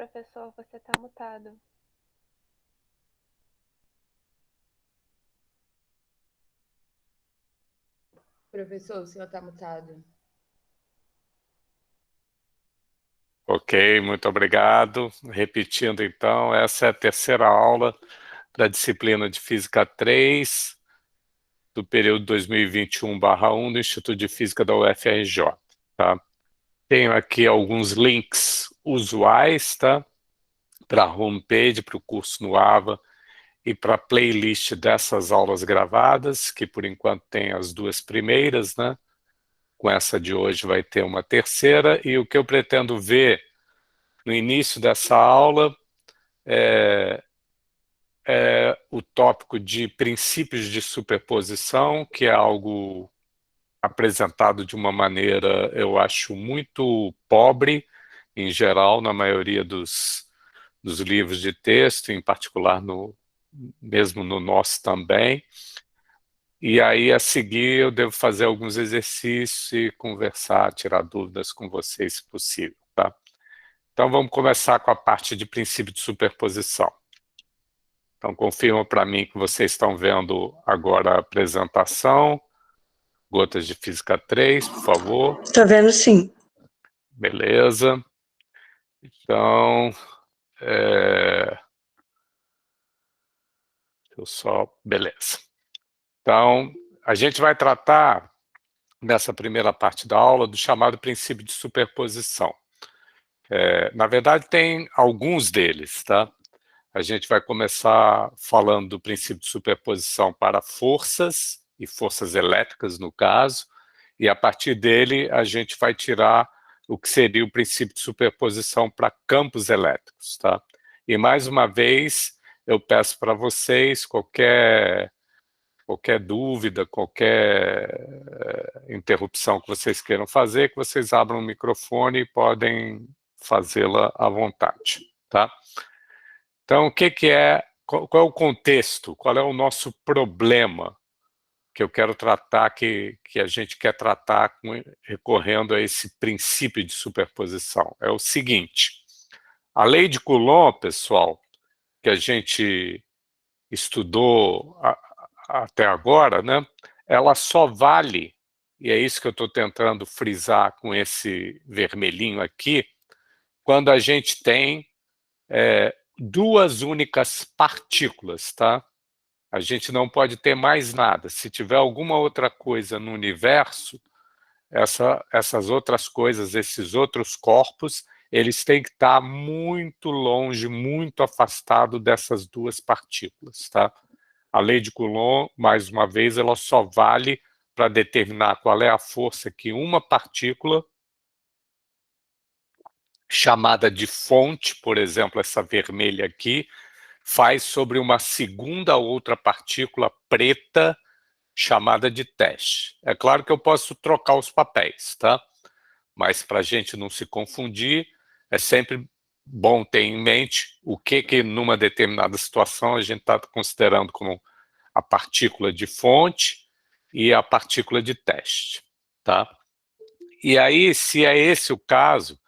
professor, você está mutado. Professor, o senhor está mutado. Ok, muito obrigado. Repetindo então, essa é a terceira aula da disciplina de Física 3, do período 2021/1 do Instituto de Física da UFRJ, tá? Tenho aqui alguns links usuais, tá? Para a homepage, para o curso no AVA e para a playlist dessas aulas gravadas, que por enquanto tem as duas primeiras, né? Com essa de hoje vai ter uma terceira, e o que eu pretendo ver no início dessa aula é o tópico de princípios de superposição, que é algo apresentado de uma maneira, eu acho, muito pobre, em geral, na maioria dos livros de texto, em particular mesmo no nosso também. E aí, a seguir, eu devo fazer alguns exercícios e conversar, tirar dúvidas com vocês, se possível, tá? Então, vamos começar com a parte de princípio de superposição. Então, confirma para mim que vocês estão vendo agora a apresentação. Gotas de Física 3, por favor. Estou vendo, sim. Beleza. Então, beleza. Então, a gente vai tratar, nessa primeira parte da aula, do chamado princípio de superposição. Na verdade, tem alguns deles, tá? A gente vai começar falando do princípio de superposição para forças, e forças elétricas, no caso, e a partir dele a gente vai tirar o que seria o princípio de superposição para campos elétricos, tá? E mais uma vez, eu peço para vocês, qualquer dúvida, qualquer interrupção que vocês queiram fazer, que vocês abram o microfone e podem fazê-la à vontade, tá? Então, qual é o contexto, qual é o nosso problema que eu quero tratar, que a gente quer tratar recorrendo a esse princípio de superposição? É o seguinte: a lei de Coulomb, pessoal, que a gente estudou até agora, né, ela só vale, e é isso que eu estou tentando frisar com esse vermelhinho aqui, quando a gente tem duas únicas partículas, tá? A gente não pode ter mais nada. Se tiver alguma outra coisa no universo, essas outras coisas, esses outros corpos, eles têm que estar muito longe, muito afastado dessas duas partículas, tá? A lei de Coulomb, mais uma vez, ela só vale para determinar qual é a força que uma partícula, chamada de fonte, por exemplo, essa vermelha aqui, faz sobre uma segunda outra partícula preta chamada de teste. É claro que eu posso trocar os papéis, tá? Mas para a gente não se confundir, é sempre bom ter em mente o que numa determinada situação a gente está considerando como a partícula de fonte e a partícula de teste, tá? E aí, se é esse o caso,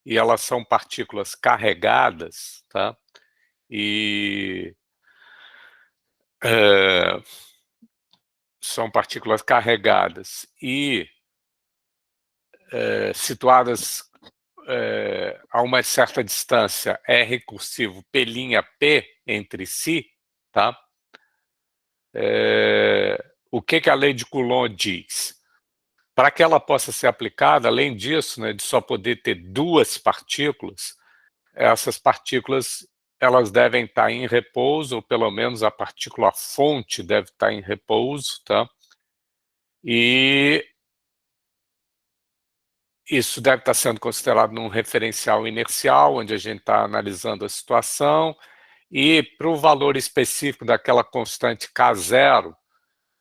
e elas são partículas carregadas, tá? E são partículas carregadas e situadas a uma certa distância é recursivo P' entre si, tá? O que a lei de Coulomb diz? Para que ela possa ser aplicada, além disso, né, de só poder ter duas partículas, essas partículas elas devem estar em repouso, ou pelo menos a partícula fonte deve estar em repouso, tá? E isso deve estar sendo considerado num referencial inercial, onde a gente está analisando a situação, e para o valor específico daquela constante K0,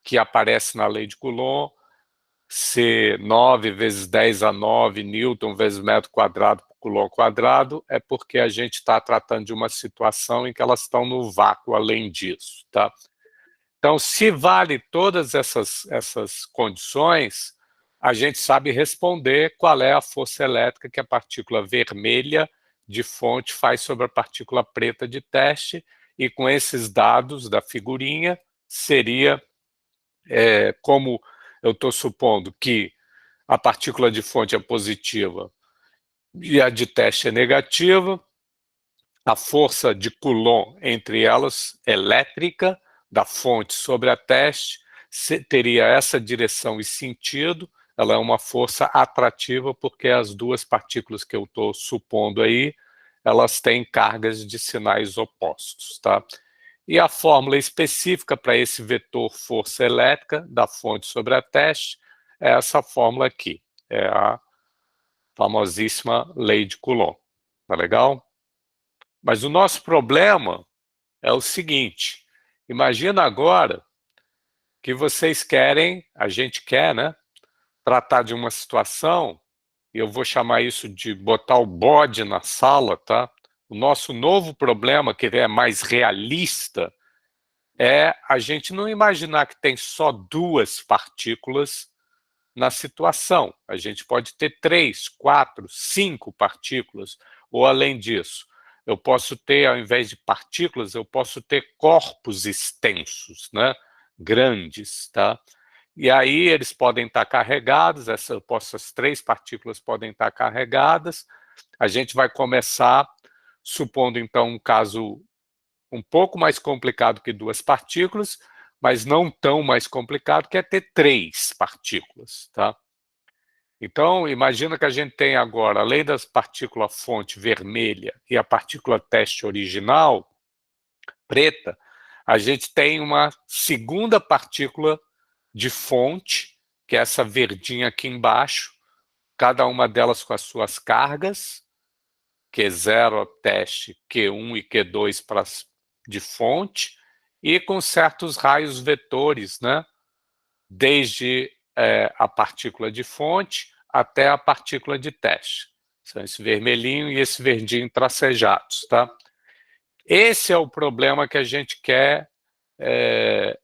que aparece na lei de Coulomb, ser 9 vezes 10 a 9 newton vezes metro quadrado por coulomb quadrado, é porque a gente está tratando de uma situação em que elas estão no vácuo além disso, tá? Então, se vale todas essas condições, a gente sabe responder qual é a força elétrica que a partícula vermelha de fonte faz sobre a partícula preta de teste, e com esses dados da figurinha, seria como eu estou supondo que a partícula de fonte é positiva e a de teste é negativa, a força de Coulomb entre elas, elétrica, da fonte sobre a teste, teria essa direção e sentido. Ela é uma força atrativa porque as duas partículas que eu estou supondo aí, elas têm cargas de sinais opostos, tá? E a fórmula específica para esse vetor força elétrica da fonte sobre a teste é essa fórmula aqui, é a famosíssima lei de Coulomb, tá legal? Mas o nosso problema é o seguinte, imagina agora que vocês querem, a gente quer, né, tratar de uma situação, e eu vou chamar isso de botar o bode na sala, tá? O nosso novo problema, que é mais realista, é a gente não imaginar que tem só duas partículas na situação. A gente pode ter 3, 4, 5 partículas, ou além disso, eu posso ter, ao invés de partículas, eu posso ter corpos extensos, né? Grandes, tá? E aí eles podem estar carregados, essas 3 partículas podem estar carregadas. A gente vai começar, supondo então um caso um pouco mais complicado que 2 partículas, mas não tão mais complicado, que é ter 3 partículas, tá? Então, imagina que a gente tem agora, além das partículas fonte vermelha e a partícula teste original, preta, a gente tem uma segunda partícula de fonte, que é essa verdinha aqui embaixo, cada uma delas com as suas cargas, Q0 teste, Q1 e Q2 de fonte, e com certos raios vetores, né? Desde a partícula de fonte até a partícula de teste. São esse vermelhinho e esse verdinho tracejados, tá? Esse é o problema que a gente quer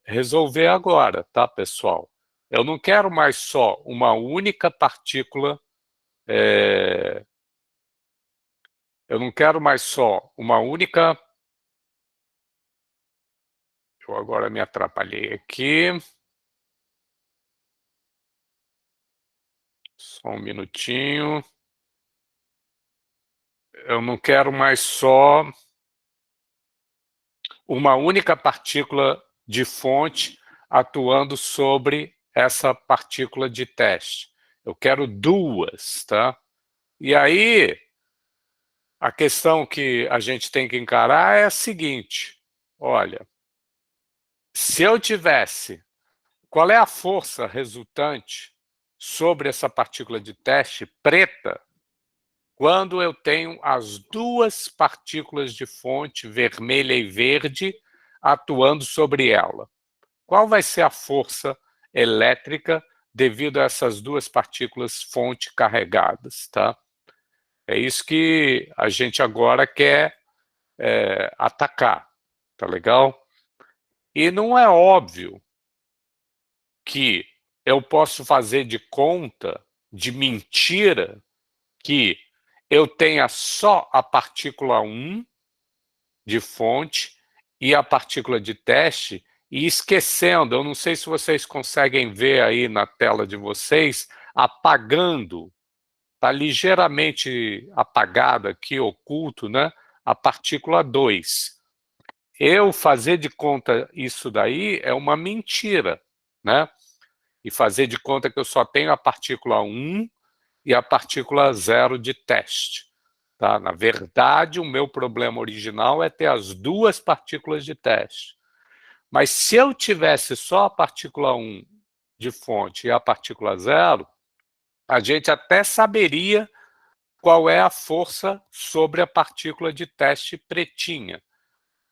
resolver agora, tá, pessoal? Eu não quero mais só uma única partícula, eu não quero mais só uma única... Eu agora me atrapalhei aqui. Só um minutinho. Eu não quero mais só uma única partícula de fonte atuando sobre essa partícula de teste. Eu quero 2, tá? E aí, a questão que a gente tem que encarar é a seguinte, olha, se eu tivesse, qual é a força resultante sobre essa partícula de teste preta quando eu tenho as 2 partículas de fonte, vermelha e verde, atuando sobre ela? Qual vai ser a força elétrica devido a essas 2 partículas fonte carregadas, tá? É isso que a gente agora quer atacar, tá legal? E não é óbvio que eu posso fazer de conta, de mentira, que eu tenha só a partícula 1 de fonte e a partícula de teste, e esquecendo, eu não sei se vocês conseguem ver aí na tela de vocês, apagando, está ligeiramente apagada aqui, oculto, né, a partícula 2. Eu fazer de conta isso daí é uma mentira, né? E fazer de conta que eu só tenho a partícula 1 e a partícula 0 de teste. Tá? Na verdade, o meu problema original é ter as 2 partículas de teste. Mas se eu tivesse só a partícula 1 de fonte e a partícula 0, a gente até saberia qual é a força sobre a partícula de teste pretinha.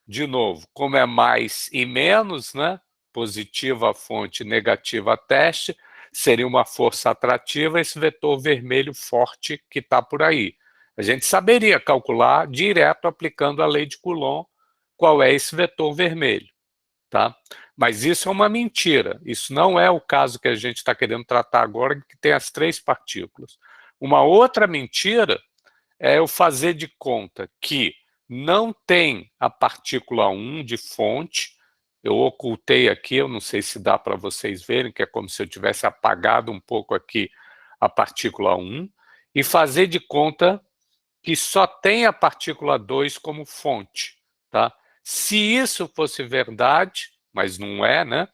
De novo, como é mais e menos, né? Positiva a fonte, negativa a teste, seria uma força atrativa esse vetor vermelho forte que está por aí. A gente saberia calcular direto aplicando a lei de Coulomb qual é esse vetor vermelho, tá? Mas isso é uma mentira, isso não é o caso que a gente está querendo tratar agora, que tem as 3 partículas. Uma outra mentira é eu fazer de conta que não tem a partícula 1 de fonte, eu ocultei aqui, eu não sei se dá para vocês verem, que é como se eu tivesse apagado um pouco aqui a partícula 1, e fazer de conta que só tem a partícula 2 como fonte, tá? Se isso fosse verdade, mas não é, né?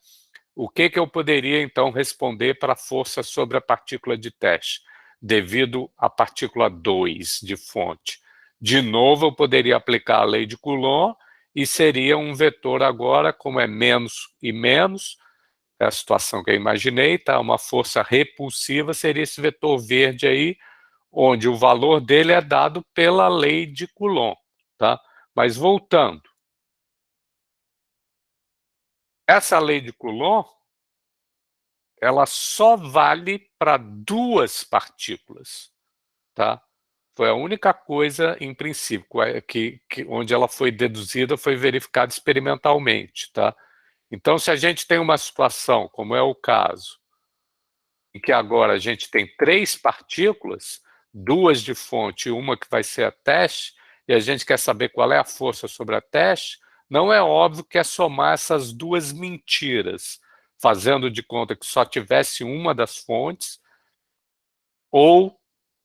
O que eu poderia, então, responder para a força sobre a partícula de teste, devido à partícula 2 de fonte? De novo, eu poderia aplicar a lei de Coulomb e seria um vetor agora, como é menos e menos, é a situação que eu imaginei, tá? Uma força repulsiva seria esse vetor verde aí, onde o valor dele é dado pela lei de Coulomb, tá? Mas voltando, essa lei de Coulomb, ela só vale para duas partículas, tá? Foi a única coisa, em princípio, onde ela foi deduzida, foi verificada experimentalmente, tá? Então, se a gente tem uma situação, como é o caso, em que agora a gente tem 3 partículas, 2 de fonte e uma que vai ser a teste, e a gente quer saber qual é a força sobre a teste, não é óbvio que é somar essas duas mentiras, fazendo de conta que só tivesse uma das fontes, ou,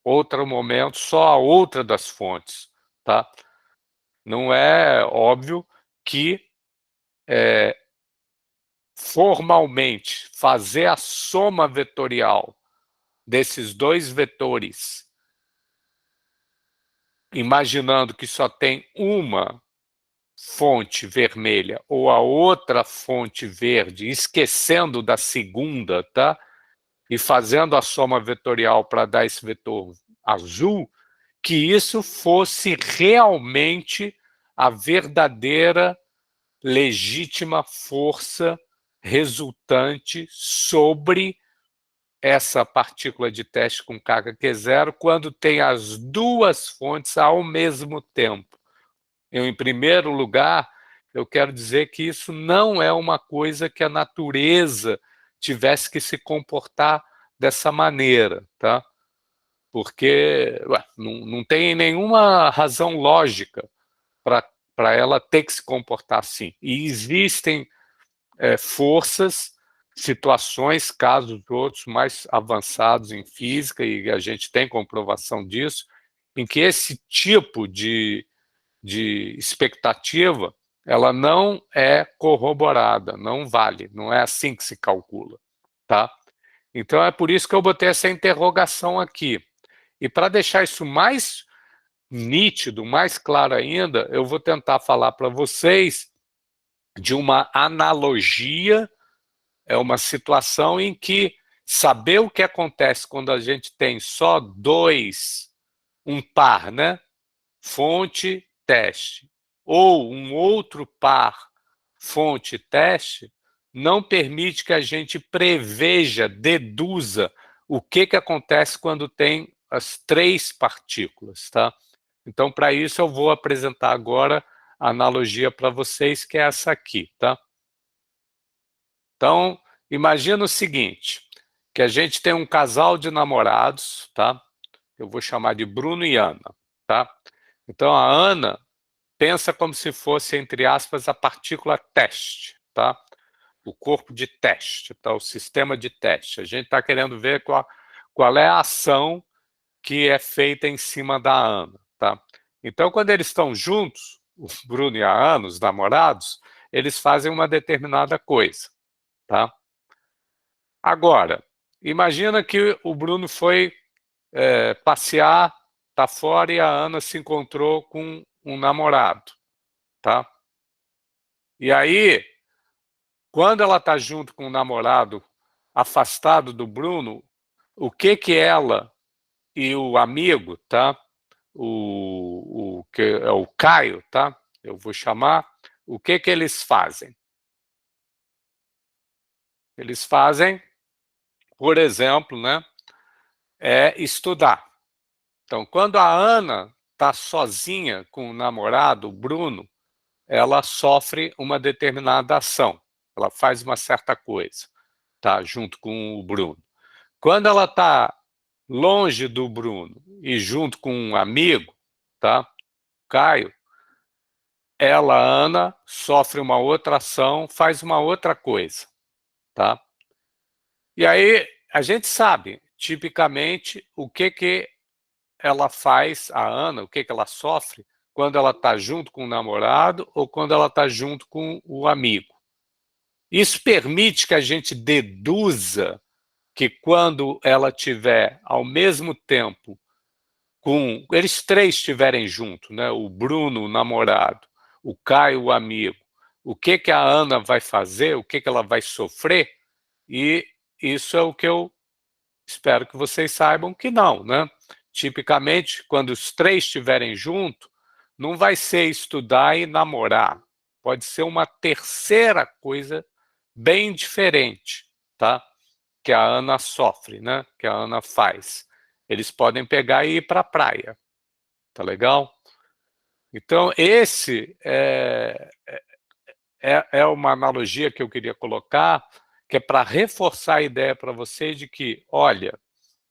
outro momento, só a outra das fontes, tá? Não é óbvio que, formalmente, fazer a soma vetorial desses dois vetores, imaginando que só tem uma fonte vermelha ou a outra fonte verde, esquecendo da segunda, tá? E fazendo a soma vetorial para dar esse vetor azul, que isso fosse realmente a verdadeira, legítima força resultante sobre essa partícula de teste com carga Q0 quando tem as duas fontes ao mesmo tempo. Em primeiro lugar, eu quero dizer que isso não é uma coisa que a natureza tivesse que se comportar dessa maneira, tá? Porque não tem nenhuma razão lógica para ela ter que se comportar assim. E existem forças, situações, casos outros mais avançados em física, e a gente tem comprovação disso, em que esse tipo de expectativa, ela não é corroborada, não vale, não é assim que se calcula, tá? Então é por isso que eu botei essa interrogação aqui. E para deixar isso mais nítido, mais claro ainda, eu vou tentar falar para vocês de uma analogia, é uma situação em que saber o que acontece quando a gente tem só um par, né? Fonte, teste, ou um outro par, fonte, teste, não permite que a gente preveja, deduza o que acontece quando tem as 3 partículas, tá? Então, para isso, eu vou apresentar agora a analogia para vocês, que é essa aqui, tá? Então, imagina o seguinte, que a gente tem um casal de namorados, tá? Eu vou chamar de Bruno e Ana, tá? Então, a Ana pensa como se fosse, entre aspas, a partícula teste, tá? O corpo de teste, tá? O sistema de teste. A gente está querendo ver qual é a ação que é feita em cima da Ana, tá? Então, quando eles estão juntos, o Bruno e a Ana, os namorados, eles fazem uma determinada coisa, tá? Agora, imagina que o Bruno foi passear, tá fora, e a Ana se encontrou com um namorado, tá? E aí, quando ela está junto com o namorado, afastado do Bruno, o que ela e o amigo, tá? Que é o Caio, tá? Eu vou chamar. O que eles fazem? Eles fazem, por exemplo, né? Estudar. Então, quando a Ana está sozinha com o namorado, o Bruno, ela sofre uma determinada ação. Ela faz uma certa coisa, tá? Junto com o Bruno. Quando ela está longe do Bruno e junto com um amigo, tá? Caio, ela, Ana, sofre uma outra ação, faz uma outra coisa, tá? E aí a gente sabe, tipicamente, o que ela faz, a Ana, o que ela sofre quando ela está junto com o namorado ou quando ela está junto com o amigo. Isso permite que a gente deduza que quando ela tiver ao mesmo tempo com eles três estiverem juntos, né? O Bruno, o namorado, o Caio, o amigo, o que a Ana vai fazer, o que ela vai sofrer, e isso é o que eu espero que vocês saibam que não, né? Tipicamente, quando os três estiverem juntos, não vai ser estudar e namorar. Pode ser uma terceira coisa bem diferente, tá? Que a Ana sofre, né? Que a Ana faz. Eles podem pegar e ir para a praia. Tá legal? Então, esse é uma analogia que eu queria colocar, que é para reforçar a ideia para vocês de que, olha,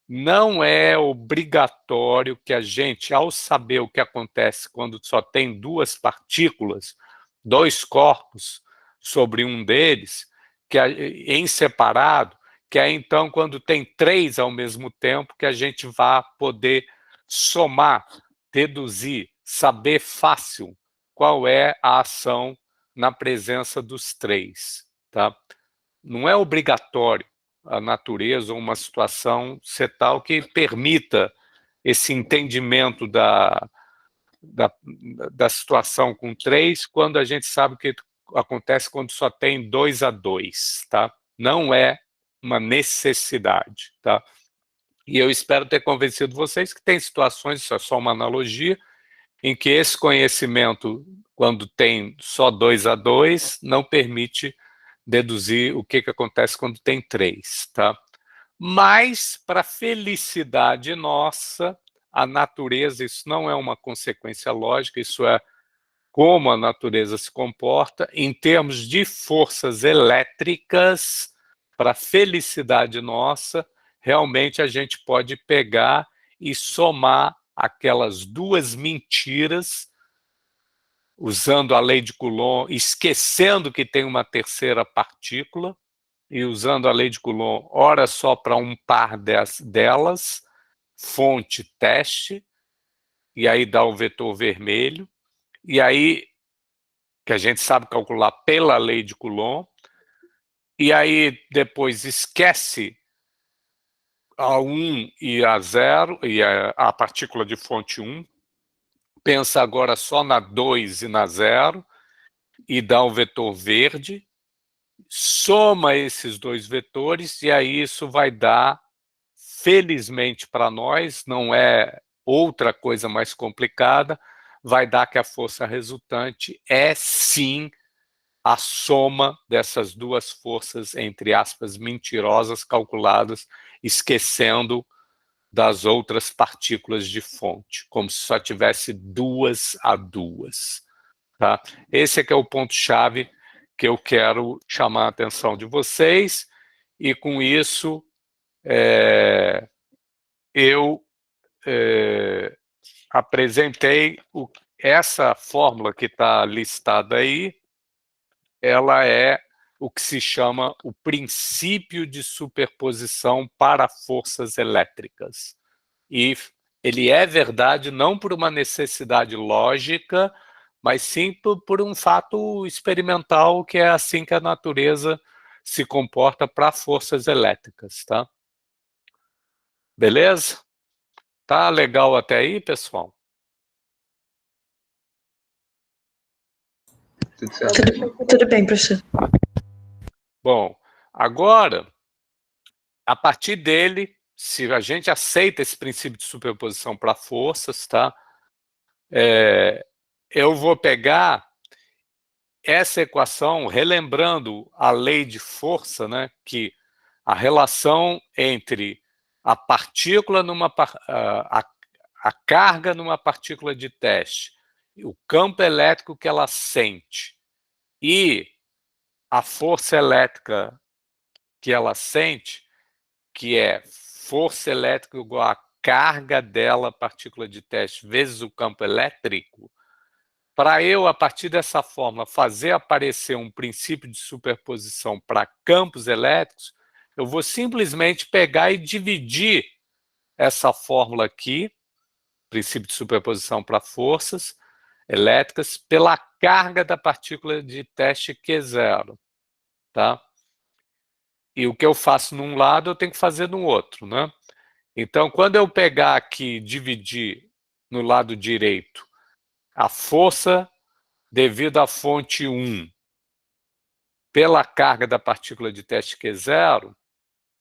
não é obrigatório que a gente, ao saber o que acontece quando só tem duas partículas, dois corpos sobre um deles, que em separado, que é então quando tem três ao mesmo tempo que a gente vai poder somar, deduzir, saber fácil qual é a ação na presença dos três, tá? Não é obrigatório a natureza ou uma situação ser tal que permita esse entendimento da situação com três, quando a gente sabe o que acontece quando só tem 2-2, tá? Não é uma necessidade, tá? E eu espero ter convencido vocês que tem situações, isso é só uma analogia, em que esse conhecimento, quando tem só 2-2, não permite deduzir o que acontece quando tem 3, tá? Mas, para felicidade nossa, a natureza, isso não é uma consequência lógica, isso é como a natureza se comporta, em termos de forças elétricas, para felicidade nossa, realmente a gente pode pegar e somar aquelas duas mentiras, usando a lei de Coulomb, esquecendo que tem uma terceira partícula, e usando a lei de Coulomb, ora só para um par delas, fonte, teste, e aí dá o vetor vermelho, e aí, que a gente sabe calcular pela lei de Coulomb, e aí depois esquece a 1 e a 0, e a partícula de fonte 1, pensa agora só na 2 e na 0, e dá um vetor verde, soma esses dois vetores, e aí isso vai dar, felizmente para nós, não é outra coisa mais complicada, vai dar que a força resultante é sim a soma dessas duas forças, entre aspas, mentirosas, calculadas, esquecendo das outras partículas de fonte, como se só tivesse 2-2. Tá? Esse é que é o ponto-chave que eu quero chamar a atenção de vocês, e com isso eu apresentei essa fórmula que está listada aí, ela é o que se chama o princípio de superposição para forças elétricas. E ele é verdade não por uma necessidade lógica, mas sim por um fato experimental, que é assim que a natureza se comporta para forças elétricas, tá? Beleza? Tá legal até aí, pessoal? Tudo certo. Tudo bem, professor. Bom, agora, a partir dele, se a gente aceita esse princípio de superposição para forças, tá? Eu vou pegar essa equação, relembrando a lei de força, né? Que a relação entre a partícula a carga numa partícula de teste, o campo elétrico que ela sente e a força elétrica que ela sente, que é força elétrica igual a carga dela, partícula de teste, vezes o campo elétrico, para eu, a partir dessa fórmula, fazer aparecer um princípio de superposição para campos elétricos, eu vou simplesmente pegar e dividir essa fórmula aqui, princípio de superposição para forças elétricas, pela carga da partícula de teste Q0, tá? E o que eu faço num lado, eu tenho que fazer no outro, né? Então, quando eu pegar aqui e dividir no lado direito a força devido à fonte 1 pela carga da partícula de teste Q0,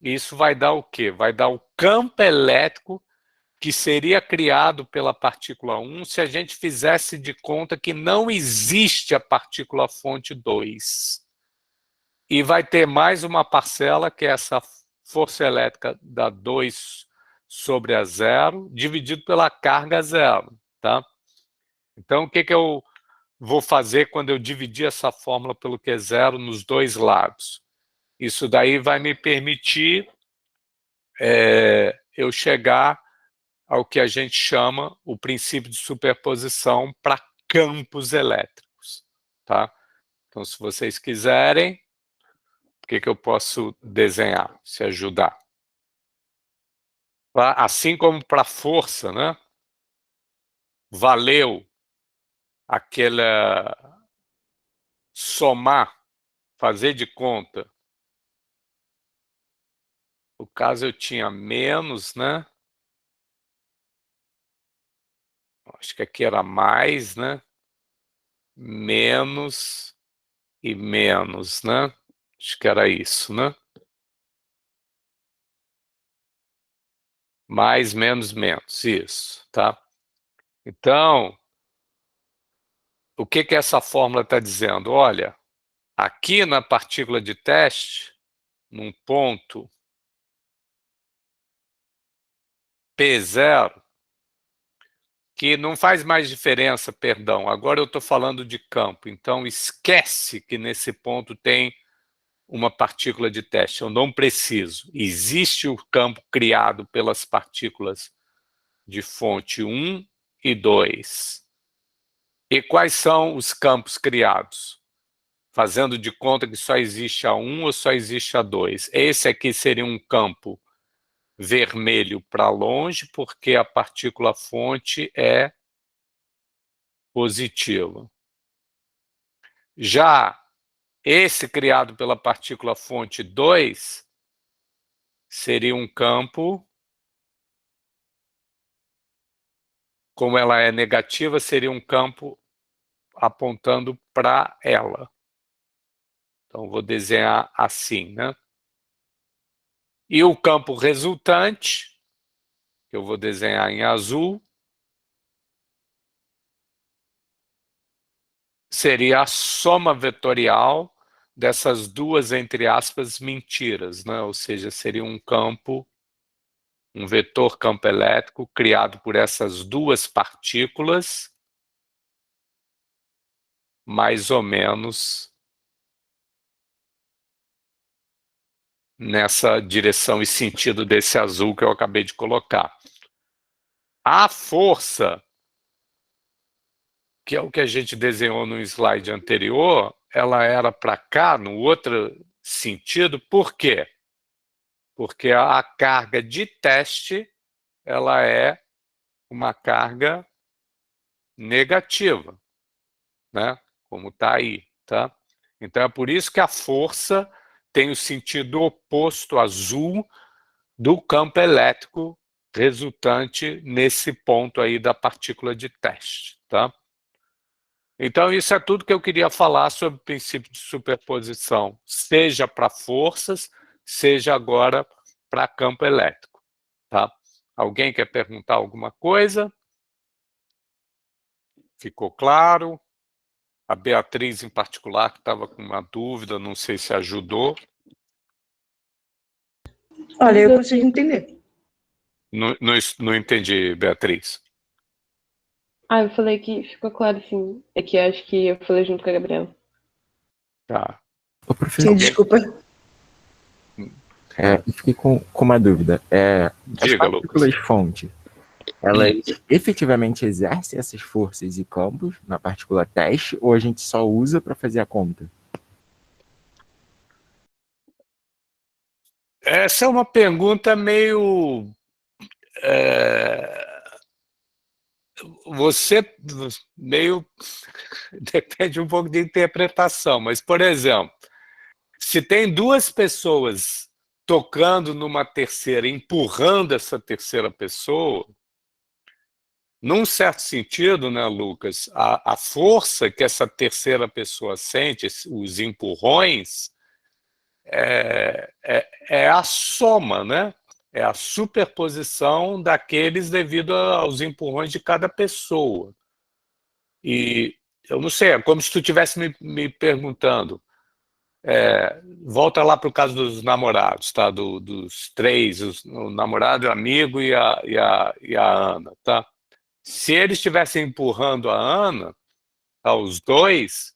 isso vai dar o quê? Vai dar o campo elétrico que seria criado pela partícula 1 se a gente fizesse de conta que não existe a partícula fonte 2. E vai ter mais uma parcela, que é essa força elétrica da 2 sobre a 0, dividido pela carga 0, tá? Então, o que eu vou fazer quando eu dividir essa fórmula pelo Q0 nos dois lados? Isso daí vai me permitir eu chegar ao que a gente chama o princípio de superposição para campos elétricos, tá? Então, se vocês quiserem, o que eu posso desenhar, se ajudar? Assim como para força, né? Valeu aquela somar, fazer de conta. No caso, eu tinha menos, né? Acho que aqui era mais, né? Menos e menos, né? Acho que era isso, né? Mais, menos, menos, isso, tá? Então, o que essa fórmula está dizendo? Olha, aqui na partícula de teste, num ponto P0, que não faz mais diferença, perdão, agora eu estou falando de campo, então esquece que nesse ponto tem uma partícula de teste, eu não preciso. Existe o campo criado pelas partículas de fonte 1 e 2. E quais são os campos criados? Fazendo de conta que só existe a 1 ou só existe a 2. Esse aqui seria um campo vermelho para longe, porque a partícula fonte é positiva. Já esse criado pela partícula fonte 2 seria um campo, como ela é negativa, seria um campo apontando para ela. Então, vou desenhar assim, né? E o campo resultante, que eu vou desenhar em azul, seria a soma vetorial dessas duas, entre aspas, mentiras, né? Ou seja, seria um campo, um vetor campo elétrico criado por essas duas partículas, mais ou menos nessa direção e sentido desse azul que eu acabei de colocar. A força, que é o que a gente desenhou no slide anterior, ela era para cá, no outro sentido. Por quê? Porque a carga de teste, ela é uma carga negativa, né? Como está aí, tá? Então é por isso que a força tem o sentido oposto, azul, do campo elétrico resultante nesse ponto aí da partícula de teste, tá? Então, isso é tudo que eu queria falar sobre o princípio de superposição, seja para forças, seja agora para campo elétrico, tá? Alguém quer perguntar alguma coisa? Ficou claro? A Beatriz, em particular, que estava com uma dúvida, não sei se ajudou. Olha, eu consigo entender. Não entendi, Beatriz. Eu falei que ficou claro, sim. É que acho que eu falei junto com a Gabriela. Tá. Sim, desculpa. Eu fiquei com uma dúvida. As Diga, Lucas. partículas-fonte, elas efetivamente exercem essas forças e campos na partícula teste ou a gente só usa para fazer a conta? Essa é uma pergunta meio... você meio... depende um pouco de interpretação, mas, por exemplo, se tem duas pessoas tocando numa terceira, empurrando essa terceira pessoa, num certo sentido, né, Lucas, a força que essa terceira pessoa sente, os empurrões, é a soma, né? É a superposição daqueles devido aos empurrões de cada pessoa. E eu não sei, é como se tu estivesse me perguntando, volta lá para o caso dos namorados, tá? Dos três, o namorado, o amigo e a Ana, tá? Se eles estivessem empurrando a Ana, tá, os dois,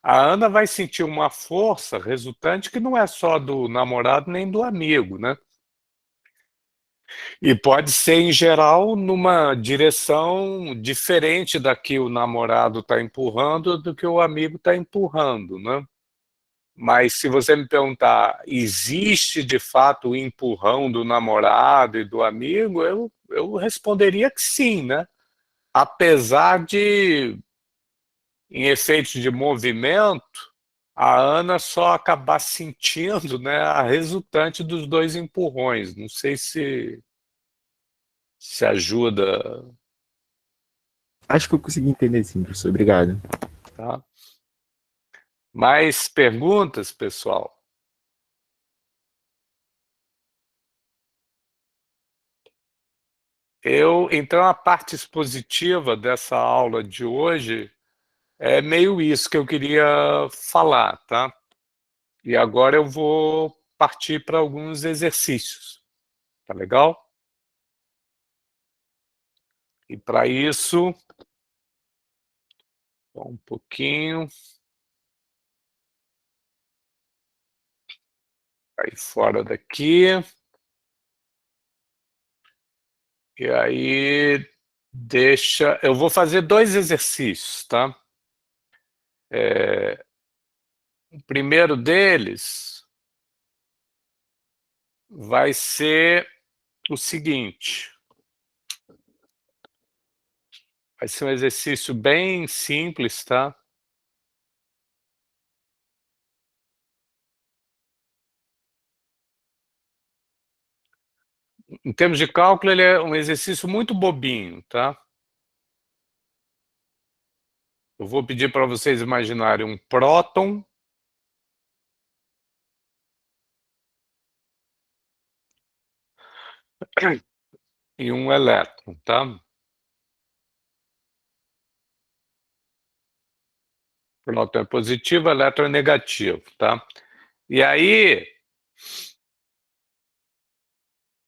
a Ana vai sentir uma força resultante que não é só do namorado nem do amigo, né? E pode ser, em geral, numa direção diferente da que o namorado está empurrando do que o amigo está empurrando, né? Mas se você me perguntar, existe de fato o empurrão do namorado e do amigo, eu responderia que sim, né? Apesar de, em efeitos de movimento, a Ana só acabar sentindo, né, a resultante dos dois empurrões. Não sei se ajuda, Acho que eu consegui entender sim, professor. Obrigado. tá? Mais perguntas, pessoal? Então, a parte expositiva dessa aula de hoje é meio isso que eu queria falar, tá? E agora eu vou partir para alguns exercícios, tá legal? E para isso, só um pouquinho, aí fora daqui, e aí eu vou fazer dois exercícios, tá? O primeiro deles vai ser o seguinte, vai ser um exercício bem simples, tá? Em termos de cálculo, ele é um exercício muito bobinho, tá? Eu vou pedir para vocês imaginarem um próton e um elétron, tá? Próton é positivo, elétron é negativo, tá? E aí,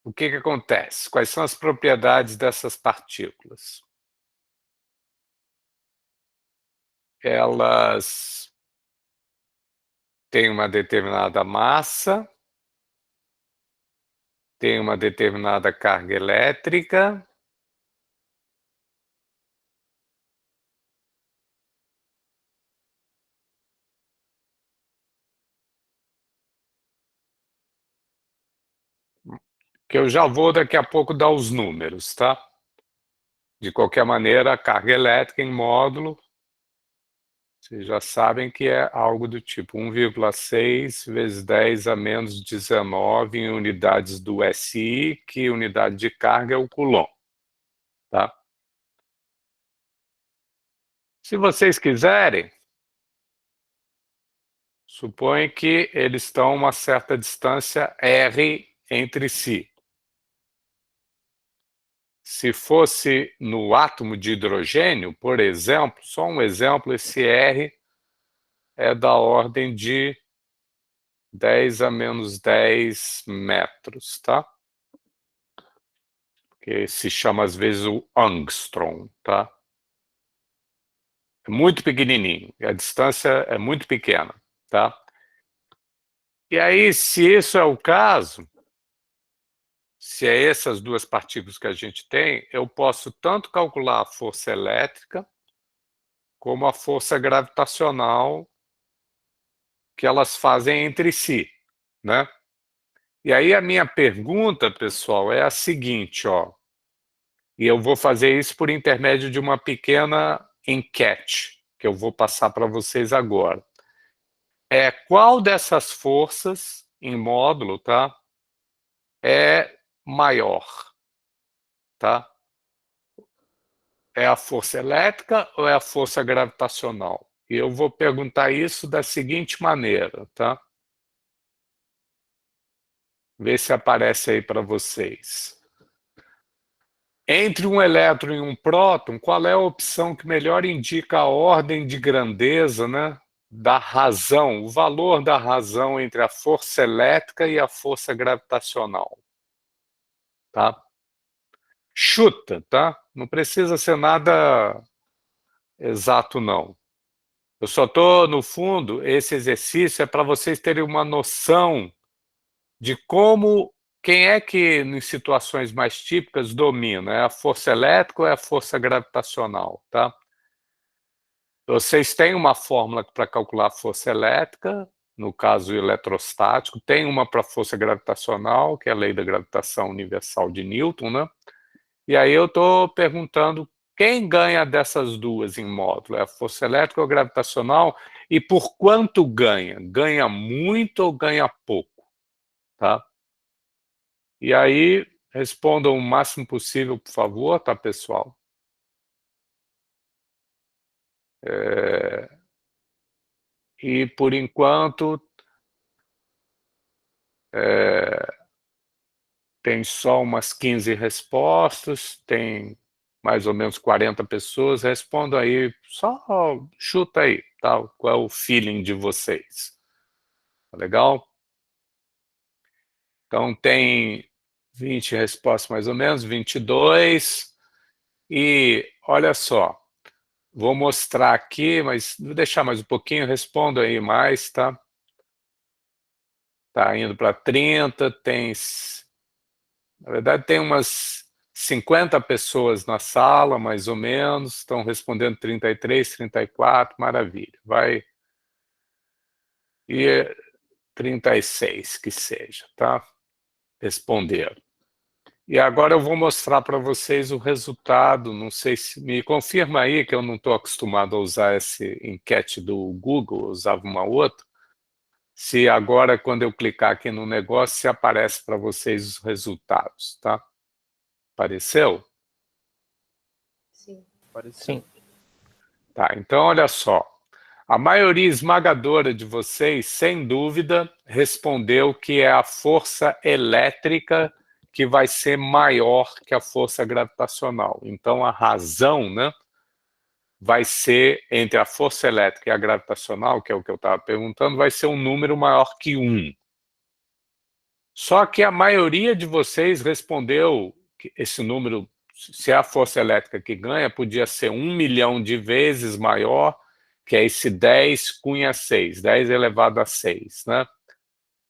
o que acontece? Quais são as propriedades dessas partículas? Elas têm uma determinada massa, têm uma determinada carga elétrica, que eu já vou daqui a pouco dar os números, tá? De qualquer maneira, a carga elétrica em módulo, vocês já sabem que é algo do tipo 1,6 vezes 10 a menos 19 em unidades do SI, que unidade de carga é o Coulomb, tá? Se vocês quiserem, suponha que eles estão a uma certa distância R entre si. Se fosse no átomo de hidrogênio, por exemplo, só um exemplo, esse R é da ordem de 10 a menos 10 metros, tá? Que se chama às vezes o angstrom, tá? É muito pequenininho, e a distância é muito pequena, tá? E aí, se isso é o caso, se é essas duas partículas que a gente tem, eu posso tanto calcular a força elétrica como a força gravitacional que elas fazem entre si, né? E aí a minha pergunta, pessoal, é a seguinte, ó. E eu vou fazer isso por intermédio de uma pequena enquete, que eu vou passar para vocês agora. Qual dessas forças em módulo, tá, é maior, tá? É a força elétrica ou é a força gravitacional? E eu vou perguntar isso da seguinte maneira, tá? Vê se aparece aí para vocês. Entre um elétron e um próton, qual é a opção que melhor indica a ordem de grandeza, né, da razão, o valor da razão entre a força elétrica e a força gravitacional? Tá? Chuta, tá? Não precisa ser nada exato, não. Eu só estou, no fundo, esse exercício é para vocês terem uma noção de como, quem é que, em situações mais típicas, domina? É a força elétrica ou é a força gravitacional, tá? Vocês têm uma fórmula para calcular a força elétrica, no caso eletrostático, tem uma para a força gravitacional, que é a lei da gravitação universal de Newton, né? E aí eu estou perguntando quem ganha dessas duas em módulo, é a força elétrica ou gravitacional, e por quanto ganha? Ganha muito ou ganha pouco? Tá? E aí, respondam o máximo possível, por favor, tá, pessoal? E, por enquanto, tem só umas 15 respostas, tem mais ou menos 40 pessoas. Respondam aí, só chuta aí, tá? Qual é o feeling de vocês? Tá legal? Então, tem 20 respostas mais ou menos, 22. E olha só, vou mostrar aqui, mas vou deixar mais um pouquinho, respondo aí mais, tá? Tá indo para 30, na verdade tem umas 50 pessoas na sala, mais ou menos, estão respondendo 33, 34, maravilha. Vai, e 36 que seja, tá? Responderam. E agora eu vou mostrar para vocês o resultado, não sei se... Me confirma aí que eu não estou acostumado a usar essa enquete do Google, eu usava uma outra. Se agora, quando eu clicar aqui no negócio, se aparece para vocês os resultados, tá? Apareceu? Sim. Sim. Tá, então olha só. A maioria esmagadora de vocês, sem dúvida, respondeu que é a força elétrica que vai ser maior que a força gravitacional. Então, a razão, né, vai ser, entre a força elétrica e a gravitacional, que é o que eu estava perguntando, vai ser um número maior que 1. Só que a maioria de vocês respondeu que esse número, se é a força elétrica que ganha, podia ser 1 milhão de vezes maior, que é esse 10 cunha 6, 10 elevado a 6, né?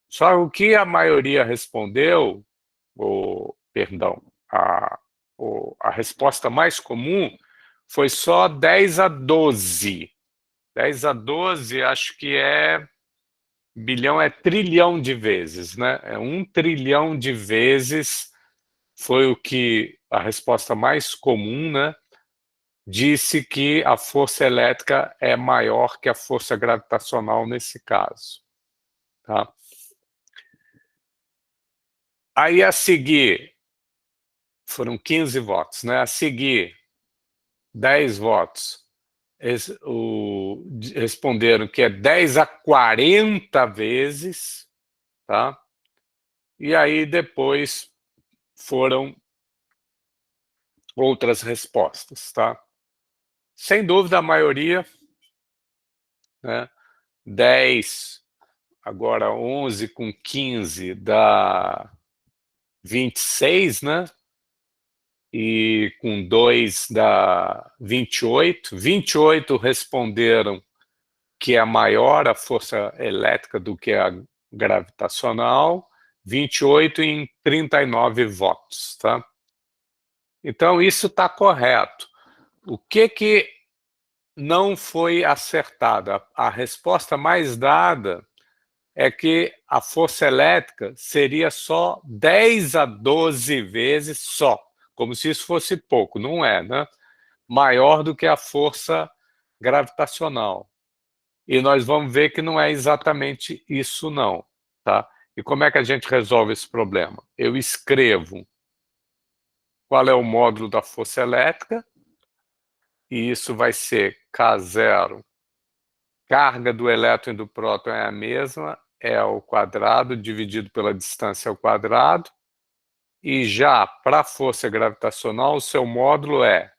Só o que a maioria respondeu, a resposta mais comum foi só 10 a 12. 10 a 12 acho que é... Bilhão é trilhão de vezes, né? É 1 trilhão de vezes foi o que a resposta mais comum, né? Disse que a força elétrica é maior que a força gravitacional nesse caso, tá? Aí a seguir, foram 15 votos, né? A seguir, 10 votos responderam que é 10 a 40 vezes, tá? E aí depois foram outras respostas, tá? Sem dúvida a maioria, né? 10, agora 11 com 15 dá 26, né? E com 2 dá 28. 28 responderam que é maior a força elétrica do que a gravitacional, 28 em 39 votos, tá? Então, isso está correto. O que não foi acertado? A resposta mais dada é que a força elétrica seria só 10 a 12 vezes só, como se isso fosse pouco, não é, né? Maior do que a força gravitacional. E nós vamos ver que não é exatamente isso não, tá? E como é que a gente resolve esse problema? Eu escrevo qual é o módulo da força elétrica, e isso vai ser K0. Carga do elétron e do próton é a mesma, é ao quadrado dividido pela distância ao quadrado. E já para a força gravitacional, o seu módulo é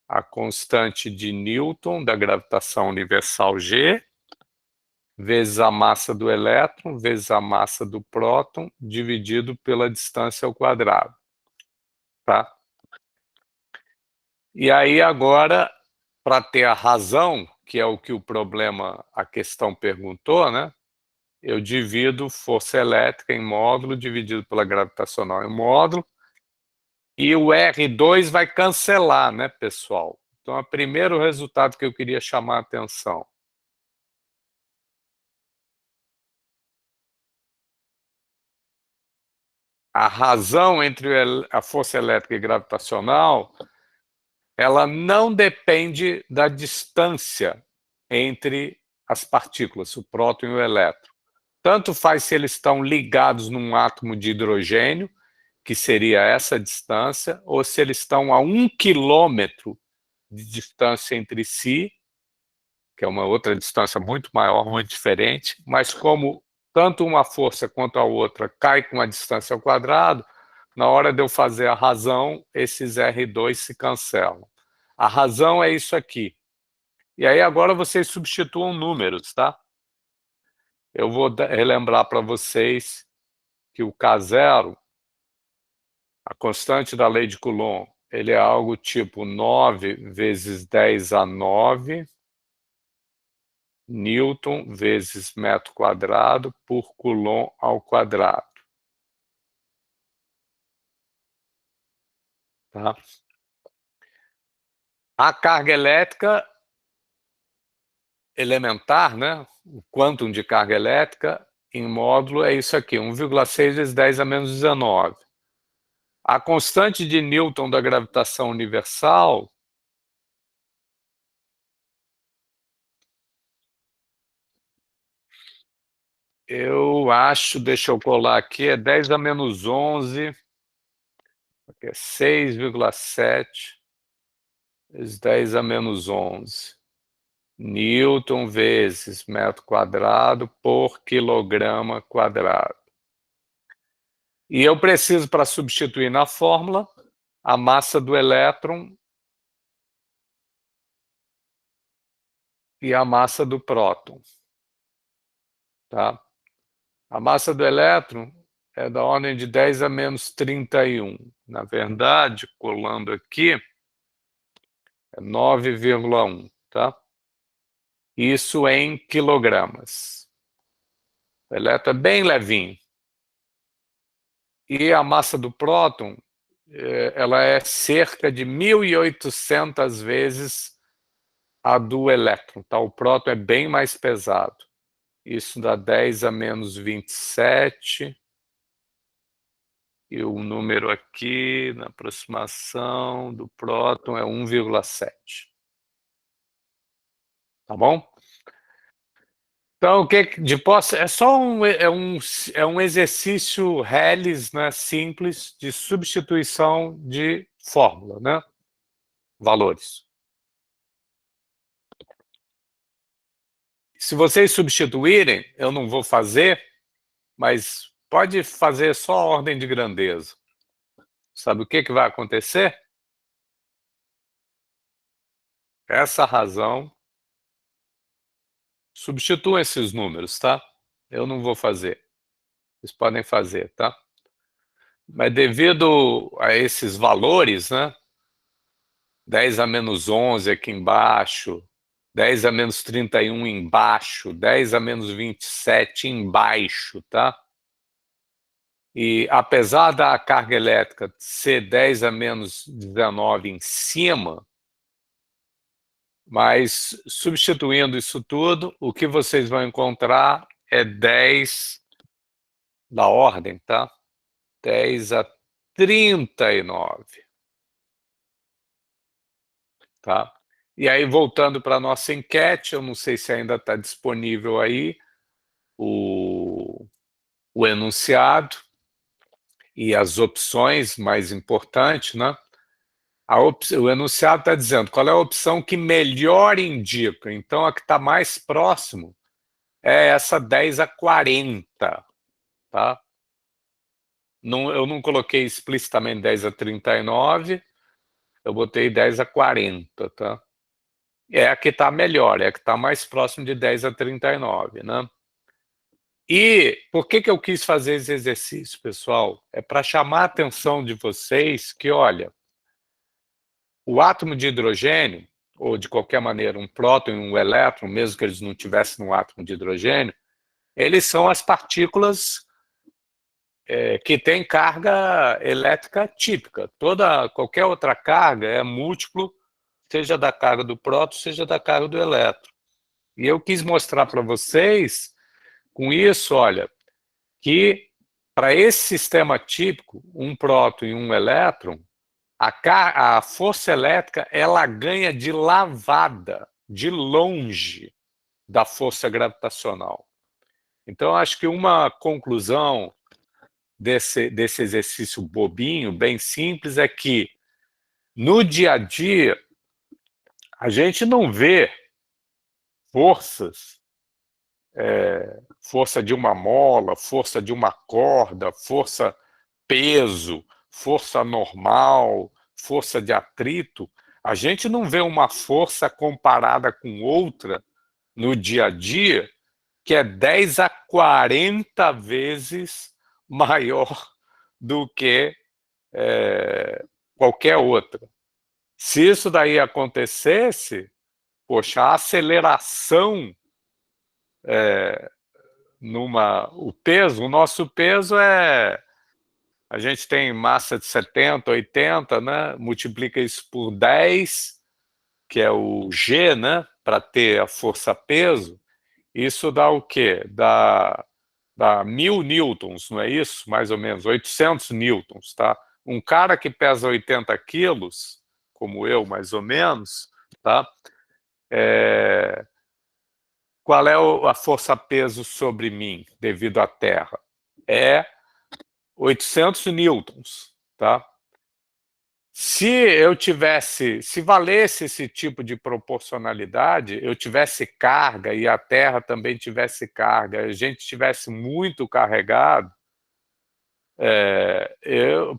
a constante de Newton da gravitação universal G, vezes a massa do elétron, vezes a massa do próton, dividido pela distância ao quadrado. Tá? E aí agora, para ter a razão, que é o que o problema, a questão perguntou, né? Eu divido força elétrica em módulo, dividido pela gravitacional em módulo, e o R2 vai cancelar, né, pessoal? Então, o primeiro resultado que eu queria chamar a atenção. A razão entre a força elétrica e gravitacional, ela não depende da distância entre as partículas, o próton e o elétron. Tanto faz se eles estão ligados num átomo de hidrogênio, que seria essa distância, ou se eles estão a 1 quilômetro de distância entre si, que é uma outra distância muito maior, muito diferente, mas como tanto uma força quanto a outra cai com a distância ao quadrado, na hora de eu fazer a razão, esses R2 se cancelam. A razão é isso aqui. E aí agora vocês substituam números, tá? Eu vou relembrar para vocês que o K0, a constante da lei de Coulomb, ele é algo tipo 9 vezes 10 a 9 Newton vezes metro quadrado por Coulomb ao quadrado. Tá? A carga elétrica elementar, né? O quantum de carga elétrica em módulo é isso aqui, 1,6 vezes 10 a menos 19. A constante de Newton da gravitação universal eu acho, deixa eu colar aqui, é 10 a menos 11, aqui é 6,7 vezes 10 a menos 11. Newton vezes metro quadrado por quilograma quadrado. E eu preciso, para substituir na fórmula, a massa do elétron e a massa do próton. Tá? A massa do elétron é da ordem de 10 a menos 31. Na verdade, colando aqui, é 9,1. Tá? Isso em quilogramas. O elétron é bem levinho. E a massa do próton, ela é cerca de 1.800 vezes a do elétron. Tá? O próton é bem mais pesado. Isso dá 10 a menos 27. E o número aqui, na aproximação do próton, é 1,7. Tá bom? Então, o que de posse é só um exercício Hellis, né, simples, de substituição de fórmula, né? Valores. Se vocês substituírem, eu não vou fazer, mas pode fazer só a ordem de grandeza. Sabe o que vai acontecer? Essa razão, substituam esses números, tá? Eu não vou fazer. Vocês podem fazer, tá? Mas devido a esses valores, né? 10 a menos 11 aqui embaixo, 10 a menos 31 embaixo, 10 a menos 27 embaixo, tá? E apesar da carga elétrica ser 10 a menos 19 em cima, mas substituindo isso tudo, o que vocês vão encontrar é 10 da ordem, tá? 10 a 39. Tá? E aí, voltando para a nossa enquete, eu não sei se ainda está disponível aí o enunciado e as opções mais importantes, né? O enunciado está dizendo qual é a opção que melhor indica. Então, a que está mais próximo é essa 10 a 40. Tá? Não, eu não coloquei explicitamente 10 a 39, eu botei 10 a 40. Tá? É a que está melhor, é a que está mais próximo de 10 a 39, né? E por que eu quis fazer esse exercício, pessoal? É para chamar a atenção de vocês que, olha, o átomo de hidrogênio, ou de qualquer maneira um próton e um elétron, mesmo que eles não tivessem no átomo de hidrogênio, eles são as partículas que têm carga elétrica típica. Qualquer outra carga é múltiplo, seja da carga do próton, seja da carga do elétron. E eu quis mostrar para vocês, com isso, olha, que para esse sistema típico, um próton e um elétron, a força elétrica ela ganha de lavada, de longe, da força gravitacional. Então, acho que uma conclusão desse exercício bobinho, bem simples, é que no dia a dia a gente não vê forças, força de uma mola, força de uma corda, força peso, força normal, força de atrito. A gente não vê uma força comparada com outra no dia a dia que é 10 a 40 vezes maior do que qualquer outra. Se isso daí acontecesse, poxa, a aceleração o nosso peso a gente tem massa de 70, 80, né? Multiplica isso por 10, que é o G, né? Para ter a força-peso, isso dá o quê? Dá 1000 newtons, não é isso? Mais ou menos, 800 newtons, tá? Um cara que pesa 80 quilos, como eu, mais ou menos, tá? Qual é a força-peso sobre mim, devido à Terra? É 800 newtons, tá? Se valesse esse tipo de proporcionalidade, eu tivesse carga e a Terra também tivesse carga, a gente tivesse muito carregado,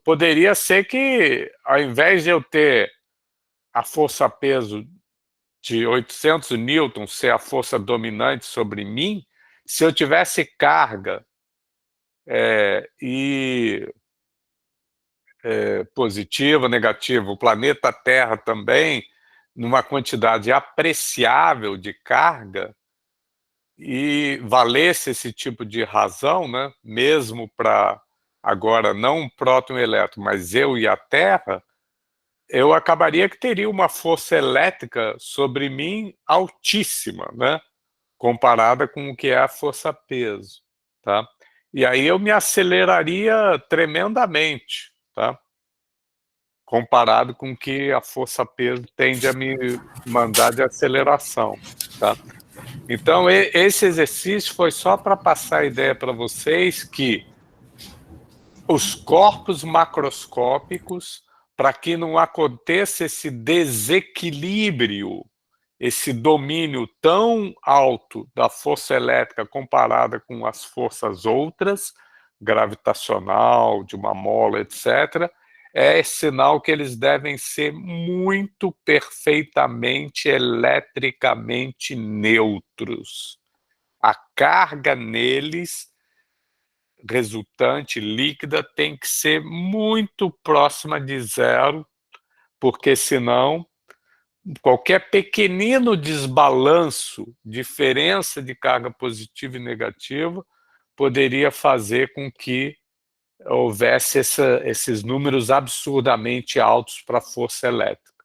poderia ser que, ao invés de eu ter a força-peso de 800 newtons ser a força dominante sobre mim, se eu tivesse carga positiva, negativa, o planeta Terra também, numa quantidade apreciável de carga, e valesse esse tipo de razão, né, mesmo para, agora, não um próton e um elétron, mas eu e a Terra, eu acabaria que teria uma força elétrica sobre mim altíssima, né, comparada com o que é a força-peso, tá? E aí eu me aceleraria tremendamente, tá? Comparado com o que a força-peso tende a me mandar de aceleração, tá? Então, esse exercício foi só para passar a ideia para vocês que os corpos macroscópicos, para que não aconteça esse desequilíbrio, esse domínio tão alto da força elétrica comparada com as forças outras, gravitacional, de uma mola, etc., é sinal que eles devem ser muito perfeitamente eletricamente neutros. A carga neles, resultante líquida, tem que ser muito próxima de zero, porque senão qualquer pequenino desbalanço, diferença de carga positiva e negativa, poderia fazer com que houvesse esses números absurdamente altos para a força elétrica.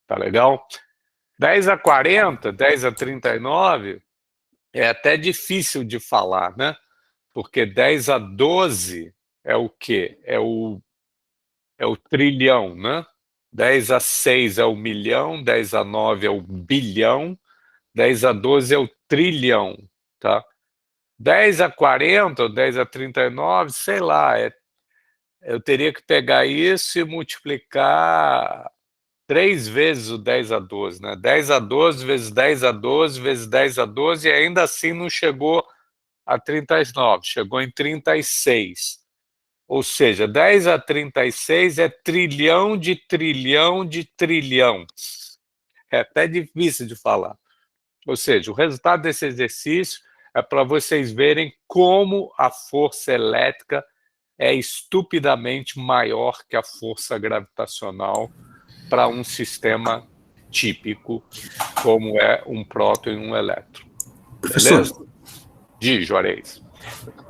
Tá legal? 10 a 40, 10 a 39 é até difícil de falar, né? Porque 10 a 12 é o quê? É o trilhão, né? 10 a 6 é o milhão, 10 a 9 é o bilhão, 10 a 12 é o trilhão, tá? 10 a 40 ou 10 a 39, sei lá, eu teria que pegar isso e multiplicar 3 vezes o 10 a 12, né? 10 a 12 vezes 10 a 12 vezes 10 a 12, e ainda assim não chegou a 39, chegou em 36. Ou seja, 10 a 36 é trilhão de trilhão de trilhão. É até difícil de falar. Ou seja, o resultado desse exercício é para vocês verem como a força elétrica é estupidamente maior que a força gravitacional para um sistema típico, como é um próton e um elétron. Beleza? Professor, Diz, Juarez.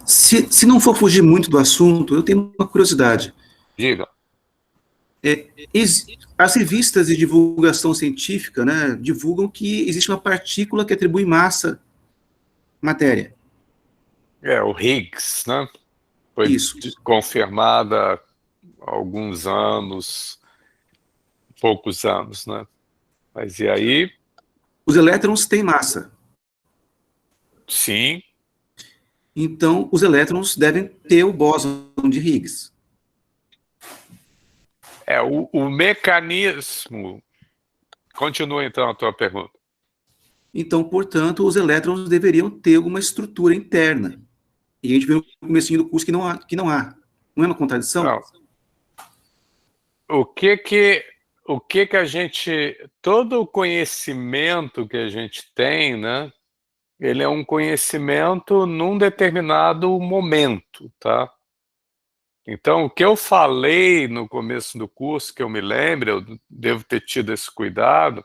se não for fugir muito do assunto, eu tenho uma curiosidade. Diga. As revistas de divulgação científica, né, divulgam que existe uma partícula que atribui massa à matéria. O Higgs, né? Foi Isso. confirmada há alguns anos, poucos anos, né? Mas e aí? Os elétrons têm massa. Sim. Então, os elétrons devem ter o bóson de Higgs. O mecanismo... Continua, então, a tua pergunta. Então, portanto, os elétrons deveriam ter alguma estrutura interna. E a gente viu no comecinho do curso que não há. Não é uma contradição? Não. O que a gente... Todo o conhecimento que a gente tem, né? Ele é um conhecimento num determinado momento, tá? Então, o que eu falei no começo do curso, que eu me lembro, eu devo ter tido esse cuidado,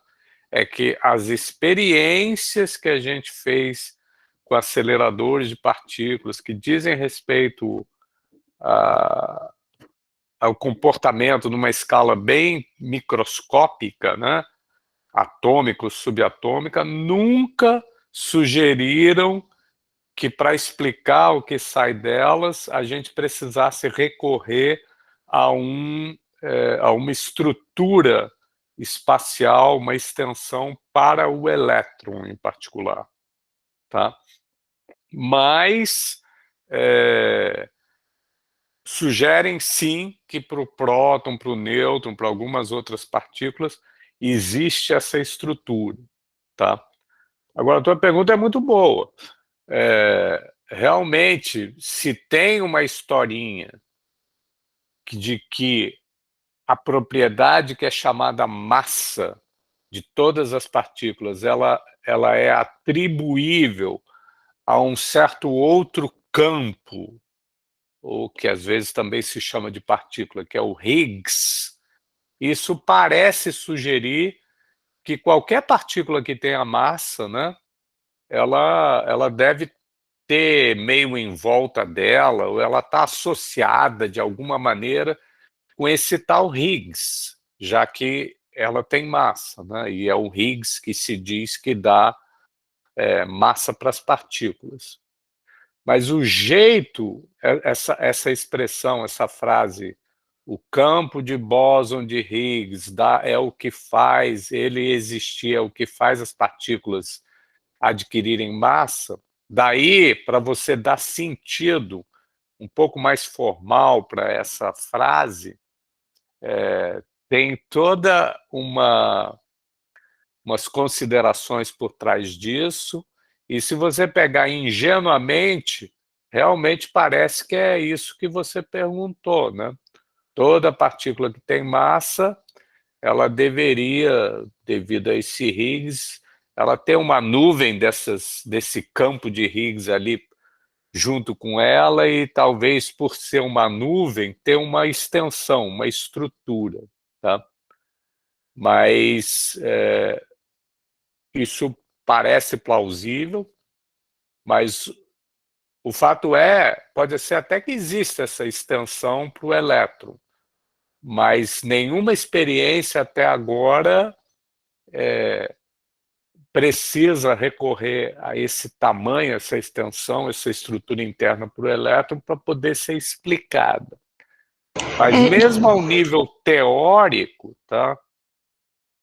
é que as experiências que a gente fez com aceleradores de partículas que dizem respeito ao comportamento numa escala bem microscópica, né? Atômico, subatômica, nunca sugeriram que para explicar o que sai delas, a gente precisasse recorrer a uma estrutura espacial, uma extensão para o elétron em particular. Tá? Mas sugerem sim que para o próton, para o nêutron, para algumas outras partículas, existe essa estrutura. Tá? Agora, a tua pergunta é muito boa. Realmente, se tem uma historinha de que a propriedade que é chamada massa de todas as partículas, ela é atribuível a um certo outro campo, ou que às vezes também se chama de partícula, que é o Higgs, isso parece sugerir que qualquer partícula que tenha massa, né, ela deve ter meio em volta dela, ou ela está associada de alguma maneira com esse tal Higgs, já que ela tem massa, né? E é o Higgs que se diz que dá massa para as partículas. Mas o jeito, essa expressão, essa frase, o campo de bóson de Higgs é o que faz ele existir, é o que faz as partículas adquirirem massa, daí, para você dar sentido um pouco mais formal para essa frase, tem toda umas considerações por trás disso, e se você pegar ingenuamente, realmente parece que é isso que você perguntou, né? Toda partícula que tem massa, ela deveria, devido a esse Higgs, ela ter uma nuvem desse campo de Higgs ali junto com ela e talvez por ser uma nuvem ter uma extensão, uma estrutura, tá? Mas isso parece plausível, mas o fato pode ser até que exista essa extensão para o elétron, mas nenhuma experiência até agora precisa recorrer a esse tamanho, essa extensão, essa estrutura interna para o elétron para poder ser explicada. Mas mesmo ao nível teórico, tá?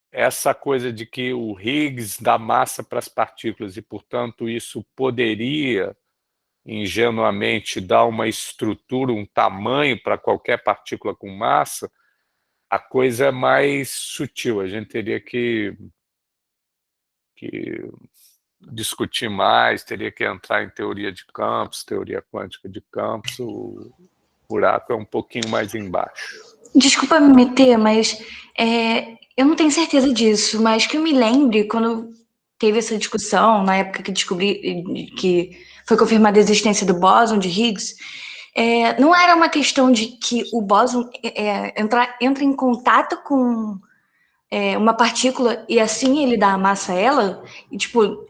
Essa coisa de que o Higgs dá massa para as partículas e, portanto, isso poderia ingenuamente dar uma estrutura, um tamanho para qualquer partícula com massa, a coisa é mais sutil. A gente teria que discutir mais, teria que entrar em teoria de campos, teoria quântica de campos, o buraco é um pouquinho mais embaixo. Desculpa me meter, mas eu não tenho certeza disso, mas que eu me lembre quando teve essa discussão, na época que descobri que foi confirmada a existência do bóson de Higgs, não era uma questão de que o bóson entra em contato com uma partícula e assim ele dá a massa a ela, e tipo,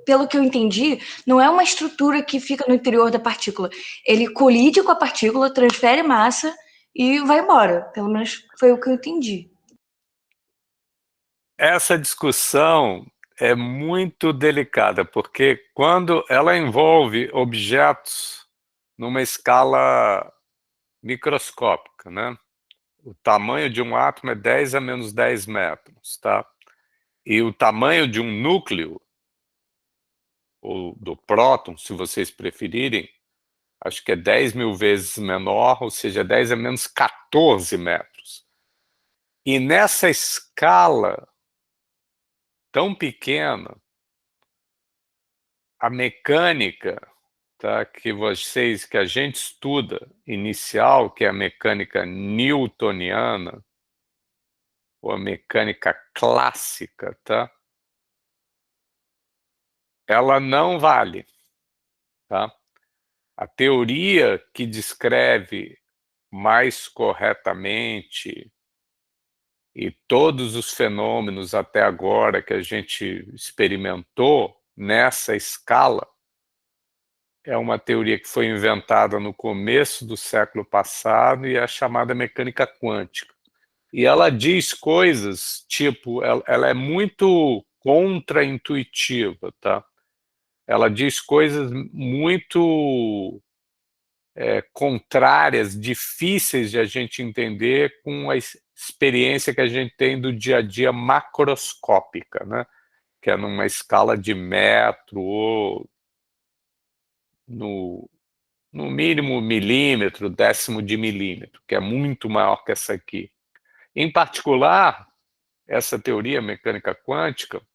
pelo que eu entendi, não é uma estrutura que fica no interior da partícula. Ele colide com a partícula, transfere massa e vai embora. Pelo menos foi o que eu entendi. Essa discussão é muito delicada, porque quando ela envolve objetos numa escala microscópica, né? O tamanho de um átomo é 10 a menos 10 metros, tá? E o tamanho de um núcleo, ou do próton, se vocês preferirem, acho que é 10 mil vezes menor, ou seja, 10 a menos 14 metros. E nessa escala tão pequena, a mecânica, tá, que a gente estuda inicial, que é a mecânica newtoniana, ou a mecânica clássica, tá? Ela não vale, tá? A teoria que descreve mais corretamente e todos os fenômenos até agora que a gente experimentou nessa escala é uma teoria que foi inventada no começo do século passado e é a chamada mecânica quântica. E ela diz coisas, tipo, ela é muito contra-intuitiva, tá? Ela diz coisas muito contrárias, difíceis de a gente entender com a experiência que a gente tem do dia a dia macroscópica, né? Que é numa escala de metro ou no mínimo milímetro, décimo de milímetro, que é muito maior que essa aqui. Em particular, essa teoria mecânica quântica,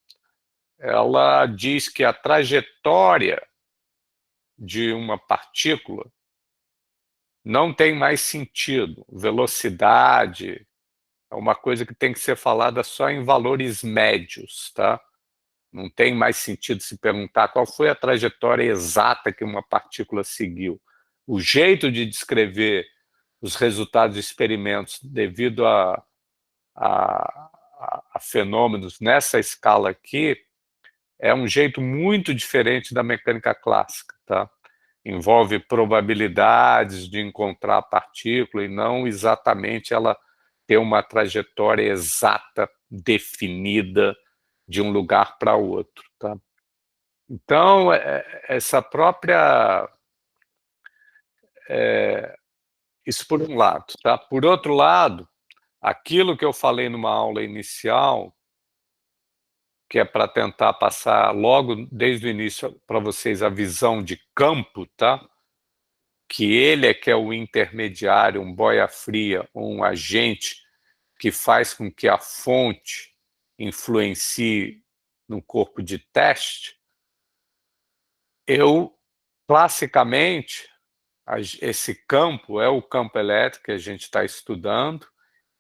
ela diz que a trajetória de uma partícula não tem mais sentido. Velocidade é uma coisa que tem que ser falada só em valores médios, tá? Não tem mais sentido se perguntar qual foi a trajetória exata que uma partícula seguiu. O jeito de descrever os resultados de experimentos devido a fenômenos nessa escala aqui é um jeito muito diferente da mecânica clássica, tá? Envolve probabilidades de encontrar a partícula e não exatamente ela ter uma trajetória exata, definida, de um lugar para outro, tá? Então, essa própria... isso por um lado, tá? Por outro lado, aquilo que eu falei numa aula inicial, que é para tentar passar logo desde o início para vocês a visão de campo, tá? Que ele que é o intermediário, um boia fria, um agente que faz com que a fonte influencie no corpo de teste. Classicamente, esse campo é o campo elétrico que a gente está estudando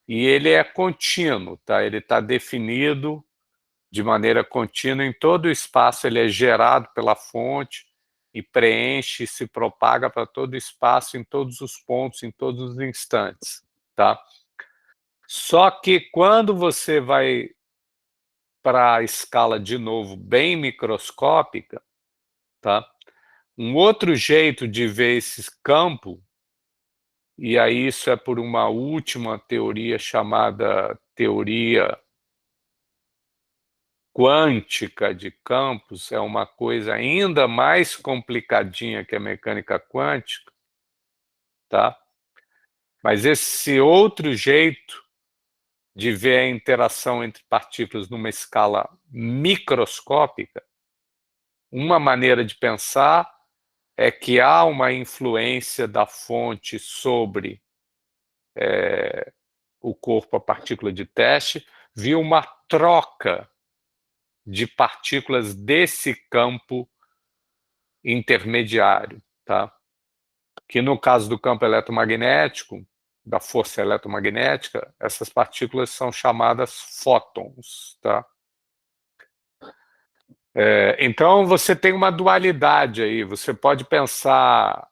e ele é contínuo, tá? Ele está definido de maneira contínua em todo o espaço, ele é gerado pela fonte e preenche, se propaga para todo o espaço, em todos os pontos, em todos os instantes, tá? Só que quando você vai para a escala, de novo, bem microscópica, tá? Um outro jeito de ver esse campo, e aí isso é por uma última teoria chamada teoria quântica de campos, é uma coisa ainda mais complicadinha que a mecânica quântica, tá? Mas esse outro jeito de ver a interação entre partículas numa escala microscópica, uma maneira de pensar é que há uma influência da fonte sobre o corpo, a partícula de teste, via uma troca de partículas desse campo intermediário, tá? Que no caso do campo eletromagnético, da força eletromagnética, essas partículas são chamadas fótons, tá? Então você tem uma dualidade aí, você pode pensar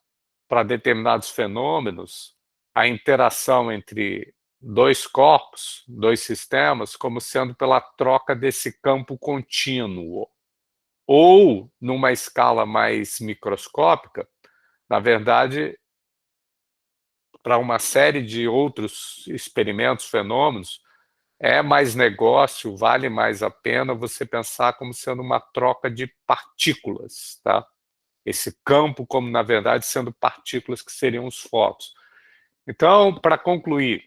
para determinados fenômenos a interação entre dois corpos, dois sistemas, como sendo pela troca desse campo contínuo. Ou, numa escala mais microscópica, na verdade, para uma série de outros experimentos, fenômenos, é mais negócio, vale mais a pena você pensar como sendo uma troca de partículas, tá? Esse campo como, na verdade, sendo partículas que seriam os fótons. Então, para concluir,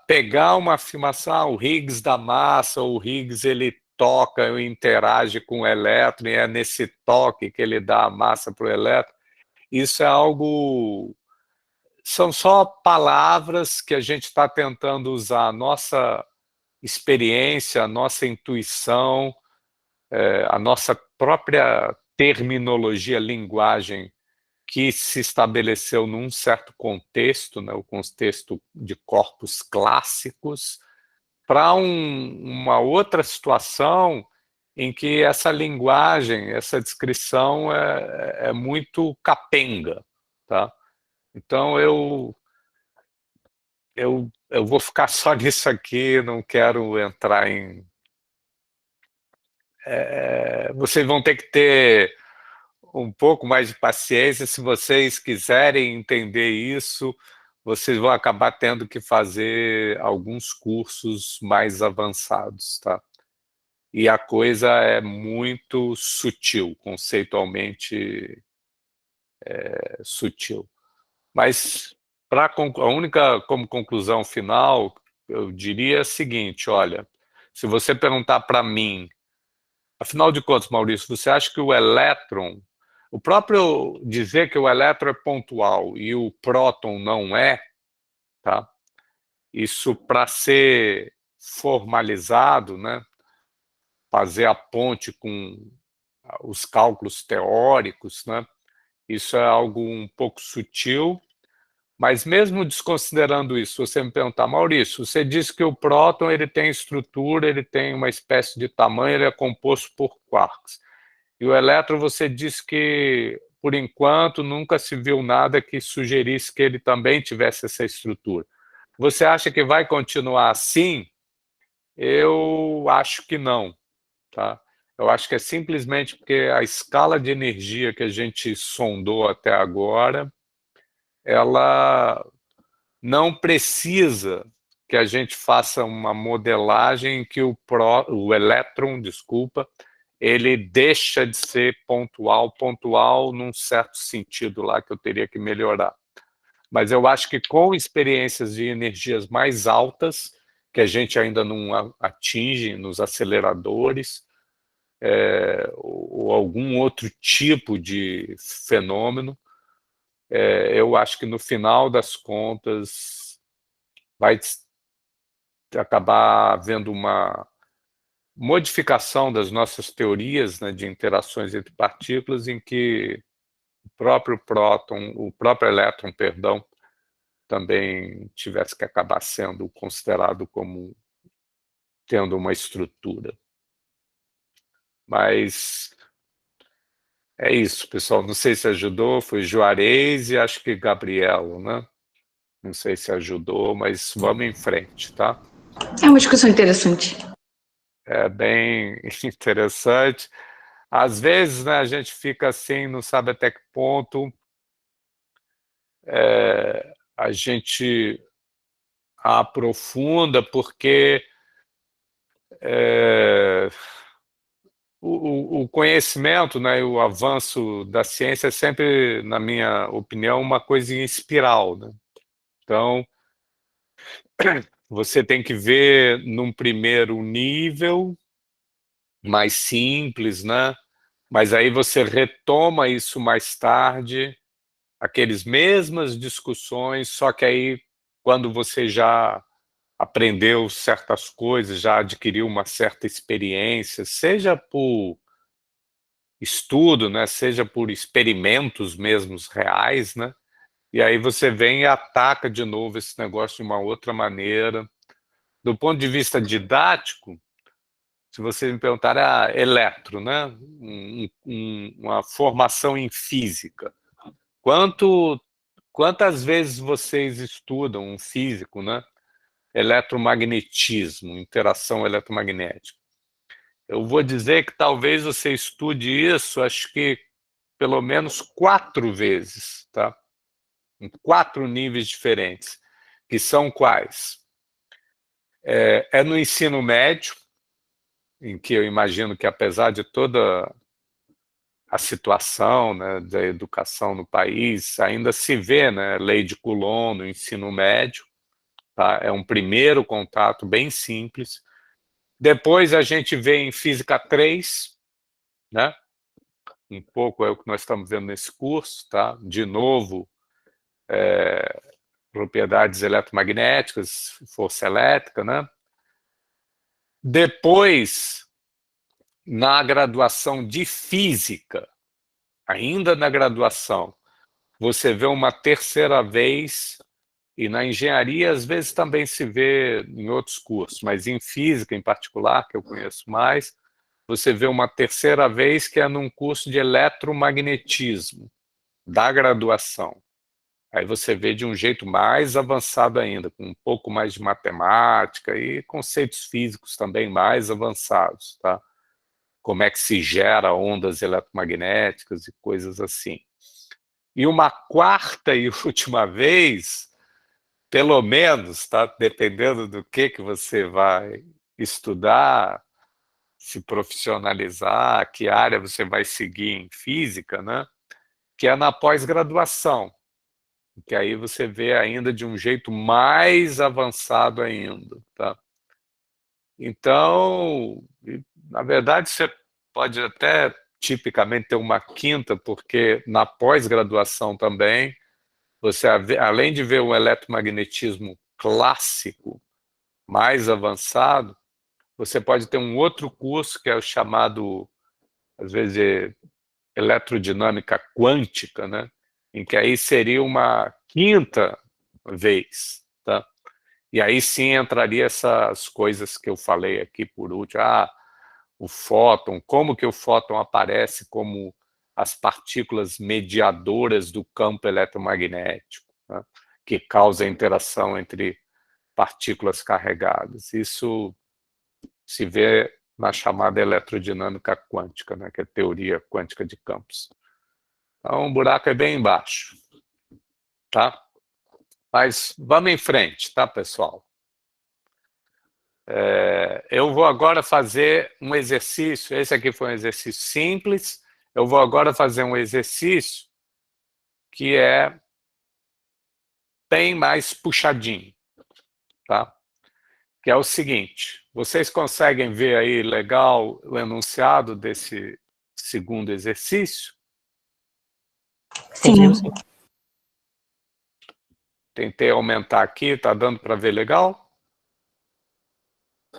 pegar uma afirmação, o Higgs da massa, o Higgs ele toca ou interage com o elétron, e é nesse toque que ele dá a massa para o elétron, isso é algo... São só palavras que a gente está tentando usar a nossa experiência, a nossa intuição, a nossa própria terminologia, linguagem, que se estabeleceu num certo contexto, né, o contexto de corpos clássicos, para uma outra situação em que essa linguagem, essa descrição é muito capenga, tá? Então eu vou ficar só nisso aqui, não quero entrar em... vocês vão ter que ter um pouco mais de paciência, se vocês quiserem entender isso, vocês vão acabar tendo que fazer alguns cursos mais avançados, tá? E a coisa é muito sutil, conceitualmente sutil. Mas a única como conclusão final, eu diria a seguinte, olha, se você perguntar para mim, afinal de contas, Maurício, você acha que o elétron, o próprio dizer que o elétron é pontual e o próton não é, tá? Isso para ser formalizado, né? Fazer a ponte com os cálculos teóricos, né? Isso é algo um pouco sutil, mas mesmo desconsiderando isso, você me perguntar, Maurício, você disse que o próton ele tem estrutura, ele tem uma espécie de tamanho, ele é composto por quarks. E o elétron, você disse que, por enquanto, nunca se viu nada que sugerisse que ele também tivesse essa estrutura. Você acha que vai continuar assim? Eu acho que não, tá? Eu acho que é simplesmente porque a escala de energia que a gente sondou até agora, ela não precisa que a gente faça uma modelagem em que o elétron, desculpa, ele deixa de ser pontual num certo sentido lá que eu teria que melhorar. Mas eu acho que com experiências de energias mais altas, que a gente ainda não atinge nos aceleradores, ou algum outro tipo de fenômeno, eu acho que no final das contas vai acabar havendo uma modificação das nossas teorias, né, de interações entre partículas, em que o próprio elétron, perdão, também tivesse que acabar sendo considerado como tendo uma estrutura. Mas é isso, pessoal. Não sei se ajudou, foi Juarez e acho que Gabriel, né? Não sei se ajudou, mas vamos em frente, tá? É uma discussão interessante. É bem interessante. Às vezes, né, a gente fica assim, não sabe até que ponto a gente aprofunda, porque o conhecimento, né, e o avanço da ciência é sempre, na minha opinião, uma coisa em espiral, né? Então, você tem que ver num primeiro nível, mais simples, né? Mas aí você retoma isso mais tarde, aqueles mesmas discussões, só que aí, quando você já aprendeu certas coisas, já adquiriu uma certa experiência, seja por estudo, né, seja por experimentos mesmos reais, né, e aí você vem e ataca de novo esse negócio de uma outra maneira. Do ponto de vista didático, se você me perguntar, eletro, né, uma formação em física, quantas vezes vocês estudam um físico, né, eletromagnetismo, interação eletromagnética? Eu vou dizer que talvez você estude isso, acho que pelo menos 4 vezes, tá? Em 4 níveis diferentes, que são quais? É no ensino médio, em que eu imagino que, apesar de toda a situação, né, da educação no país, ainda se vê, né, lei de Coulomb no ensino médio, tá? É um primeiro contato bem simples. Depois a gente vê em Física 3, né? Um pouco é o que nós estamos vendo nesse curso, tá? De novo, propriedades eletromagnéticas, força elétrica, né? Depois, na graduação de Física, ainda na graduação, você vê uma terceira vez, e na engenharia às vezes também se vê em outros cursos, mas em Física em particular, que eu conheço mais, você vê uma terceira vez que é num curso de eletromagnetismo, da graduação. Aí você vê de um jeito mais avançado ainda, com um pouco mais de matemática e conceitos físicos também mais avançados, tá? Como é que se gera ondas eletromagnéticas e coisas assim. E uma quarta e última vez, pelo menos, tá? Dependendo do que você vai estudar, se profissionalizar, que área você vai seguir em física, né? Que é na pós-graduação, que aí você vê ainda de um jeito mais avançado ainda, tá? Então, na verdade, você pode até tipicamente ter uma quinta, porque na pós-graduação também, você, além de ver o eletromagnetismo clássico mais avançado, você pode ter um outro curso que é o chamado, às vezes, de eletrodinâmica quântica, né? Em que aí seria uma quinta vez, tá? E aí sim entraria essas coisas que eu falei aqui por último, o fóton, como que o fóton aparece como as partículas mediadoras do campo eletromagnético, né? Que causa a interação entre partículas carregadas. Isso se vê na chamada eletrodinâmica quântica, né? Que é a teoria quântica de campos. Então, o buraco é bem embaixo, tá? Mas vamos em frente, tá, pessoal? Eu vou agora fazer um exercício, esse aqui foi um exercício simples, eu vou agora fazer um exercício que é bem mais puxadinho, tá? Que é o seguinte, vocês conseguem ver aí legal o enunciado desse segundo exercício? Sim. Tentei aumentar aqui, tá dando para ver legal?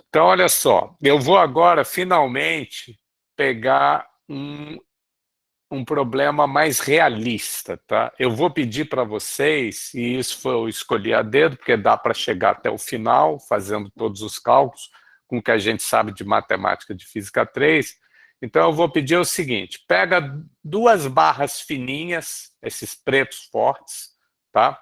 Então, olha só, eu vou agora, finalmente, pegar um problema mais realista, tá? Eu vou pedir para vocês, e isso foi eu escolhi a dedo, porque dá para chegar até o final, fazendo todos os cálculos, com o que a gente sabe de matemática de Física 3. Então, eu vou pedir o seguinte, pega 2 barras fininhas, esses pretos fortes, tá?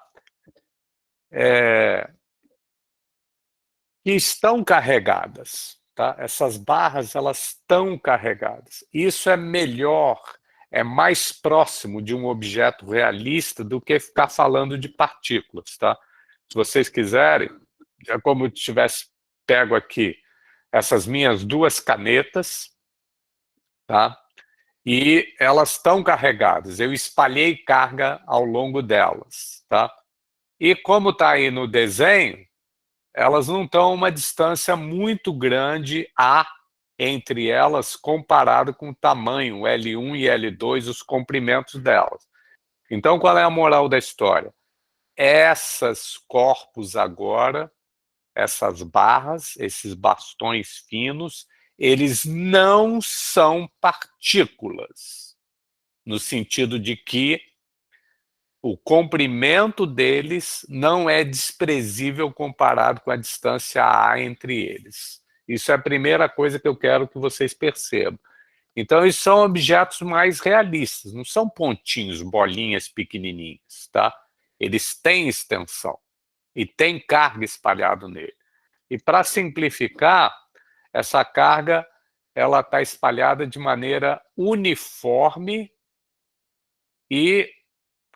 que estão carregadas. Tá? Essas barras, elas estão carregadas. Isso é melhor, é mais próximo de um objeto realista do que ficar falando de partículas. Tá? Se vocês quiserem, é como eu tivesse pego aqui essas minhas duas canetas, tá? E elas estão carregadas. Eu espalhei carga ao longo delas. Tá? E como está aí no desenho, elas não estão a uma distância muito grande entre elas, comparado com o tamanho L1 e L2, os comprimentos delas. Então, qual é a moral da história? Essas corpos agora, essas barras, esses bastões finos, eles não são partículas, no sentido de que o comprimento deles não é desprezível comparado com a distância A entre eles. Isso é a primeira coisa que eu quero que vocês percebam. Então, eles são objetos mais realistas, não são pontinhos, bolinhas pequenininhas, tá? Eles têm extensão e têm carga espalhada nele. E para simplificar, essa carga ela está espalhada de maneira uniforme e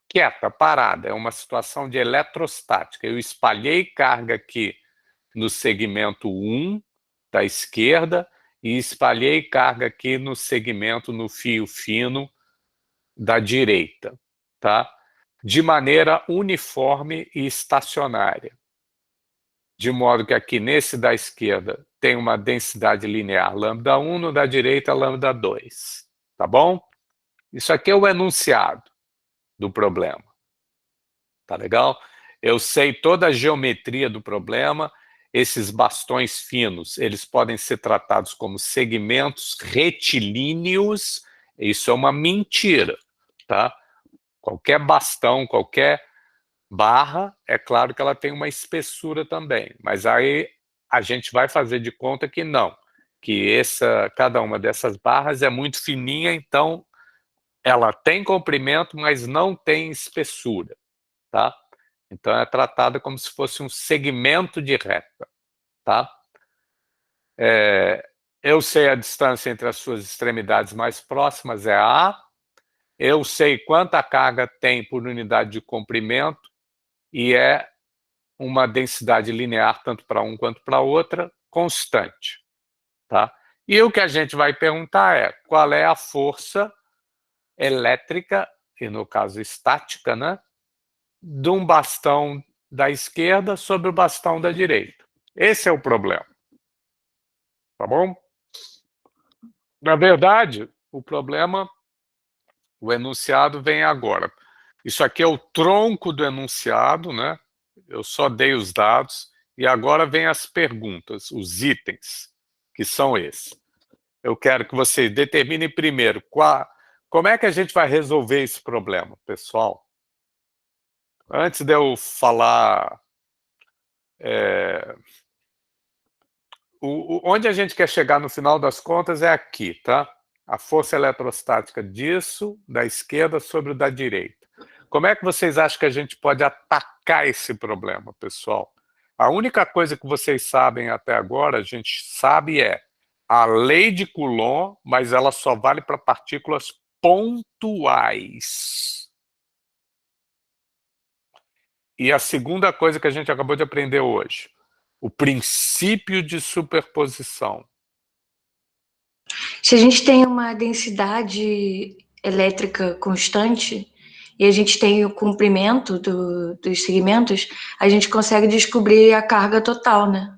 quieta, parada. É uma situação de eletrostática. Eu espalhei carga aqui no segmento 1 da esquerda e espalhei carga aqui no segmento, no fio fino da direita, tá? De maneira uniforme e estacionária. De modo que aqui nesse da esquerda tem uma densidade linear λ1, no da direita λ2, tá bom? Isso aqui é o enunciado do problema. Tá legal? Eu sei toda a geometria do problema. Esses bastões finos, eles podem ser tratados como segmentos retilíneos. Isso é uma mentira, tá? Qualquer bastão, qualquer barra, é claro que ela tem uma espessura também, mas aí a gente vai fazer de conta que não, que cada uma dessas barras é muito fininha, então ela tem comprimento, mas não tem espessura, tá? Então é tratada como se fosse um segmento de reta, tá? Eu sei a distância entre as suas extremidades mais próximas, é A. Eu sei quanta carga tem por unidade de comprimento e é uma densidade linear, tanto para um quanto para outra, constante, tá? E o que a gente vai perguntar é qual é a força elétrica, e no caso estática, né, de um bastão da esquerda sobre o bastão da direita. Esse é o problema. Tá bom? Na verdade, o problema, o enunciado vem agora. Isso aqui é o tronco do enunciado, né? Eu só dei os dados, e agora vem as perguntas, os itens, que são esses. Eu quero que vocês determinem primeiro como é que a gente vai resolver esse problema, pessoal. Antes de eu falar onde a gente quer chegar no final das contas é aqui, tá? A força eletrostática disso, da esquerda sobre o da direita. Como é que vocês acham que a gente pode atacar esse problema, pessoal? A única coisa que vocês sabem até agora, a gente sabe a lei de Coulomb, mas ela só vale para partículas pontuais. E a segunda coisa que a gente acabou de aprender hoje, o princípio de superposição. Se a gente tem uma densidade elétrica constante e a gente tem o comprimento dos segmentos, a gente consegue descobrir a carga total, né?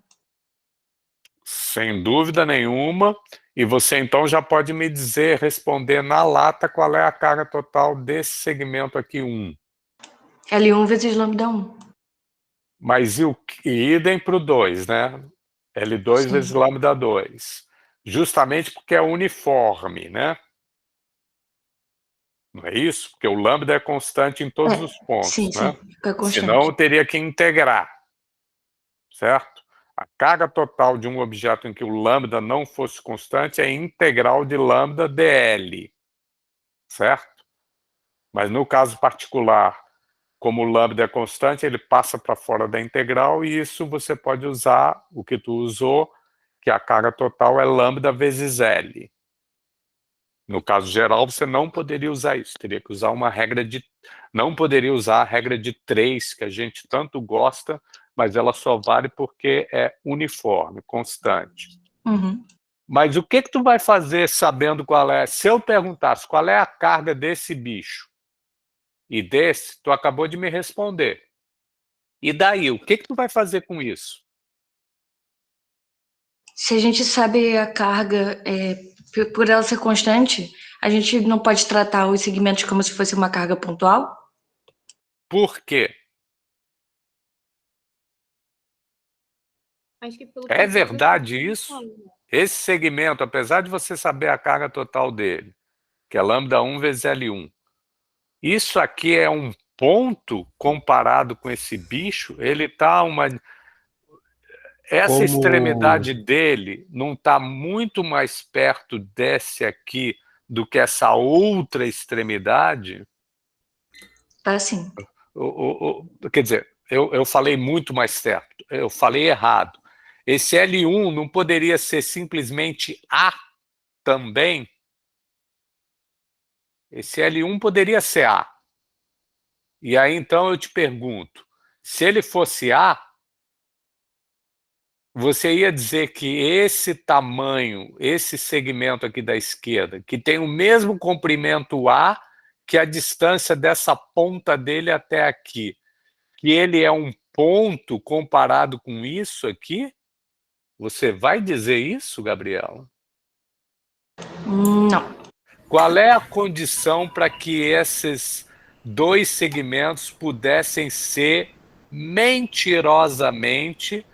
Sem dúvida nenhuma. E você então já pode me dizer, responder na lata, qual é a carga total desse segmento aqui 1. L1 vezes λ1. Mas idem para o 2, né? L2 Sim. vezes λ2. Justamente porque é uniforme, né? Não é isso? Porque o lambda é constante em todos os pontos, sim, né? sim, fica constante. Senão eu teria que integrar, certo? A carga total de um objeto em que o lambda não fosse constante é integral de lambda dl, certo? Mas no caso particular como o lambda é constante, ele passa para fora da integral, e isso você pode usar o que tu usou, que a carga total é lambda vezes L. No caso geral, você não poderia usar isso, teria que usar uma regra de... Não poderia usar a regra de 3, que a gente tanto gosta, mas ela só vale porque é uniforme, constante. Uhum. Mas o que tu vai fazer sabendo qual é? Se eu perguntasse qual é a carga desse bicho e desse, tu acabou de me responder. E daí, o que tu vai fazer com isso? Se a gente sabe a carga, por ela ser constante, a gente não pode tratar os segmentos como se fosse uma carga pontual? Por quê? Acho que pelo É princípio da verdade isso? substituição. Esse segmento, apesar de você saber a carga total dele, que é lambda 1 vezes L1, isso aqui é um ponto comparado com esse bicho, ele está uma... Essa Como- extremidade dele não está muito mais perto desse aqui do que essa outra extremidade? Tá assim. Quer dizer, eu falei muito mais certo, eu falei errado. Esse L1 não poderia ser simplesmente A também? Esse L1 poderia ser A. E aí, então, eu te pergunto, se ele fosse A, você ia dizer que esse tamanho, esse segmento aqui da esquerda, que tem o mesmo comprimento A, que a distância dessa ponta dele até aqui, que ele é um ponto comparado com isso aqui? Você vai dizer isso, Gabriela? Não. Qual é a condição para que esses dois segmentos pudessem ser mentirosamente,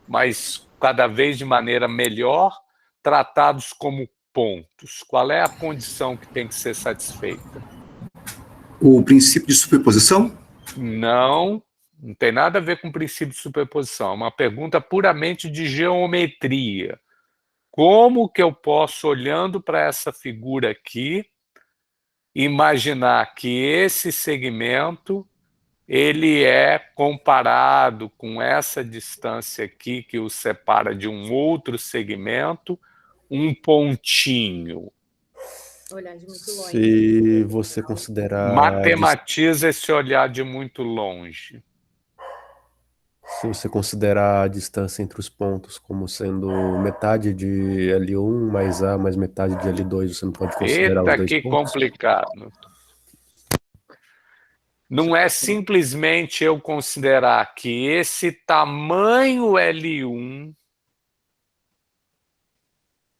mas cada vez de maneira melhor, tratados como pontos? Qual é a condição que tem que ser satisfeita? O princípio de superposição? Não tem nada a ver com o princípio de superposição. É uma pergunta puramente de geometria. Como que eu posso, olhando para essa figura aqui, imaginar que esse segmento ele é comparado com essa distância aqui que o separa de um outro segmento, um pontinho? Olhar de muito longe. Se você considerar... Matematiza esse olhar de muito longe. Se você considerar a distância entre os pontos como sendo metade de L1 mais A mais metade de L2, você não pode considerar os Eita, dois que pontos? complicado. Não é simplesmente eu considerar que esse tamanho L1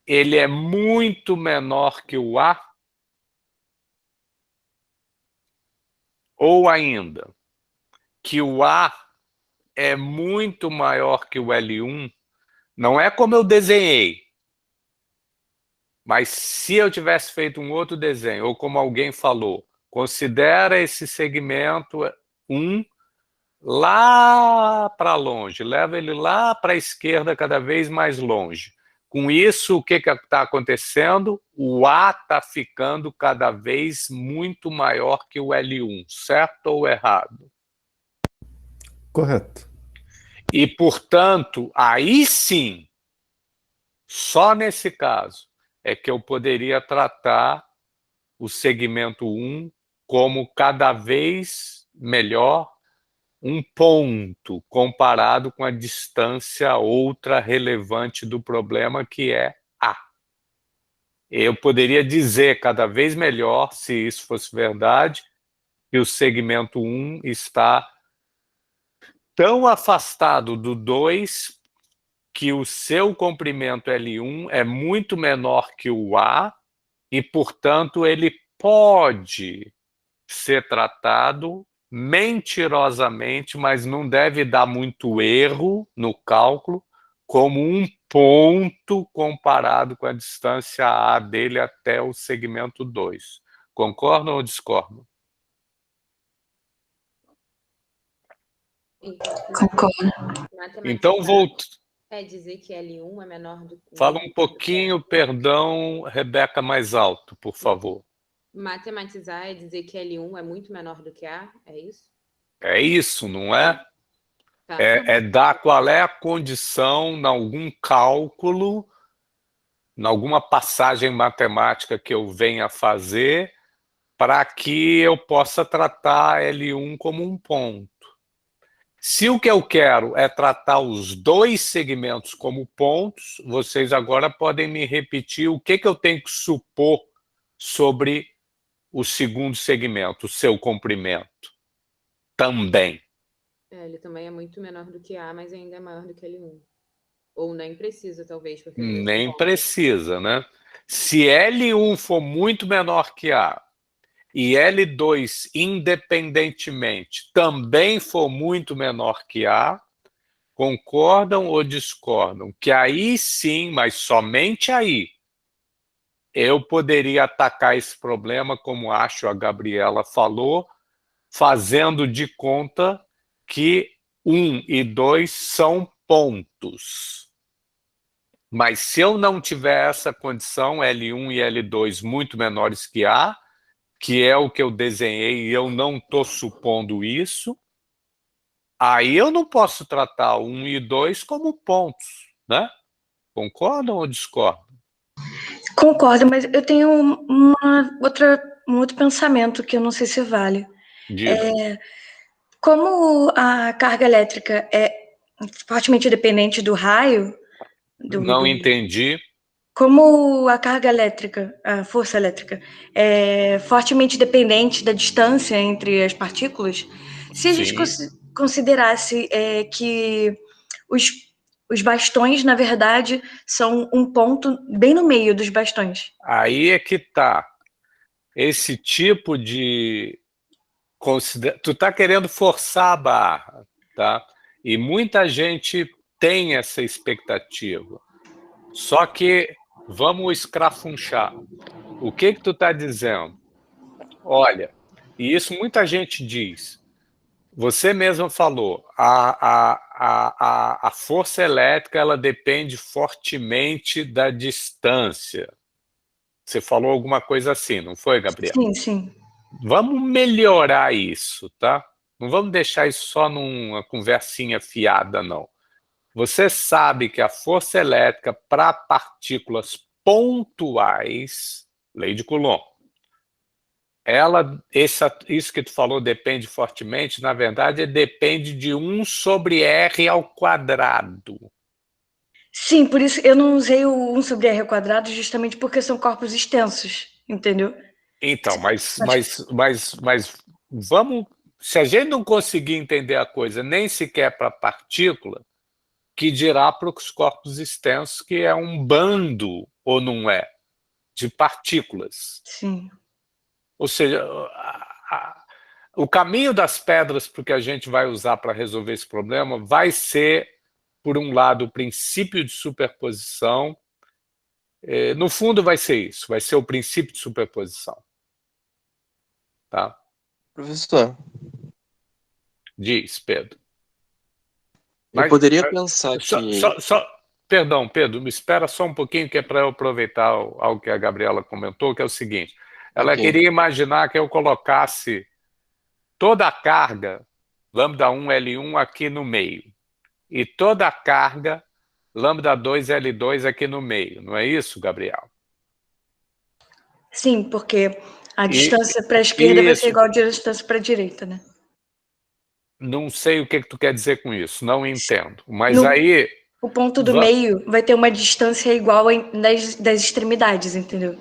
ele é muito menor que o A? Ou ainda, que o A é muito maior que o L1? Não é como eu desenhei, mas se eu tivesse feito um outro desenho, ou como alguém falou, considera esse segmento 1 lá para longe, leva ele lá para a esquerda cada vez mais longe. Com isso, o que está acontecendo? O A está ficando cada vez muito maior que o L1, certo ou errado? Correto. E, portanto, aí sim, só nesse caso, é que eu poderia tratar o segmento 1 como cada vez melhor um ponto comparado com a distância outra relevante do problema, que é A. Eu poderia dizer cada vez melhor, se isso fosse verdade, que o segmento 1 está tão afastado do 2 que o seu comprimento L1 é muito menor que o A e, portanto, ele pode ser tratado mentirosamente, mas não deve dar muito erro no cálculo, como um ponto comparado com a distância A dele até o segmento 2. Concordam ou discordam? Concordo. Então, vou... É dizer que L1 é menor do que... Fala um pouquinho, perdão, Rebeca, mais alto, por favor. Matematizar é dizer que L1 é muito menor do que A, é isso? É isso, não é? Tá. É dar qual é a condição, em algum cálculo, em alguma passagem matemática que eu venha fazer, para que eu possa tratar L1 como um ponto. Se o que eu quero é tratar os dois segmentos como pontos, vocês agora podem me repetir o que eu tenho que supor sobre o segundo segmento, o seu comprimento. Também. Ele também é muito menor do que A, mas ainda é maior do que L1. Ou nem precisa, talvez. Porque Nem precisa, né? Se L1 for muito menor que A e L2, independentemente, também for muito menor que A, concordam ou discordam? Que aí sim, mas somente aí, eu poderia atacar esse problema, como acho a Gabriela falou, fazendo de conta que 1 e 2 são pontos. Mas se eu não tiver essa condição, L1 e L2 muito menores que A, que é o que eu desenhei e eu não estou supondo isso, aí eu não posso tratar 1 e 2 como pontos, né? Concordam ou discordam? Concordo, mas eu tenho um outro pensamento que eu não sei se vale. Diga. Como a carga elétrica é fortemente dependente do raio, Não entendi. como a carga elétrica, a força elétrica, é fortemente dependente da distância entre as partículas, se a gente considerasse que os bastões, na verdade, são um ponto bem no meio dos bastões. Aí é que tá. Esse tipo de... Tu tá querendo forçar a barra, tá? E muita gente tem essa expectativa. Só que vamos escrafunchar. O que tu tá dizendo? Olha, e isso muita gente diz. Você mesmo falou, a força elétrica ela depende fortemente da distância. Você falou alguma coisa assim, não foi, Gabriel? Sim, sim. Vamos melhorar isso, tá? Não vamos deixar isso só numa conversinha fiada, não. Você sabe que a força elétrica para partículas pontuais, lei de Coulomb, isso que tu falou depende fortemente, na verdade, depende de 1 sobre R ao quadrado. Sim, por isso eu não usei o 1 sobre R ao quadrado justamente porque são corpos extensos, entendeu? Então, mas vamos... Se a gente não conseguir entender a coisa nem sequer para partícula, que dirá para os corpos extensos, que é um bando, ou não é, de partículas. Sim. Ou seja, o caminho das pedras para o que a gente vai usar para resolver esse problema vai ser, por um lado, o princípio de superposição. No fundo vai ser isso, vai ser o princípio de superposição. Tá? Professor, Diz, Pedro. eu poderia pensar que... Perdão, Pedro, me espera só um pouquinho, que é para eu aproveitar algo que a Gabriela comentou, que é o seguinte. Ela queria imaginar que eu colocasse toda a carga, lambda1, L1, aqui no meio. E toda a carga, lambda2, L2, aqui no meio. Não é isso, Gabriel? Sim, porque a distância para a esquerda vai ser igual à distância para a direita, né? Não sei o que tu quer dizer com isso, não entendo. Mas aí... O ponto do meio vai ter uma distância igual das extremidades, entendeu?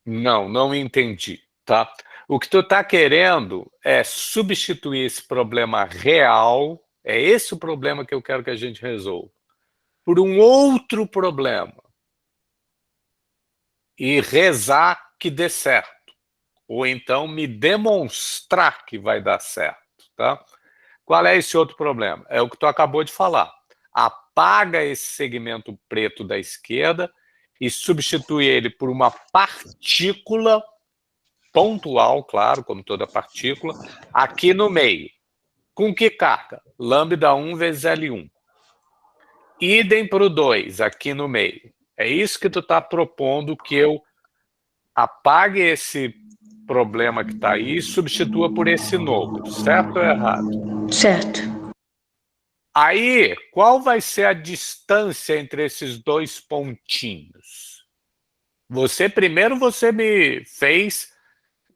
Não entendi, tá? O que tu está querendo é substituir esse problema real, é esse o problema que eu quero que a gente resolva, por um outro problema. E rezar que dê certo. Ou então me demonstrar que vai dar certo, tá? Qual é esse outro problema? É o que tu acabou de falar. Apaga esse segmento preto da esquerda e substitui ele por uma partícula pontual, claro, como toda partícula, aqui no meio. Com que carga? Lambda1 vezes L1. Idem para o 2, aqui no meio. É isso que tu está propondo, que eu apague esse problema que está aí e substitua por esse novo, certo ou errado? Certo. Aí, qual vai ser a distância entre esses dois pontinhos? Primeiro você me fez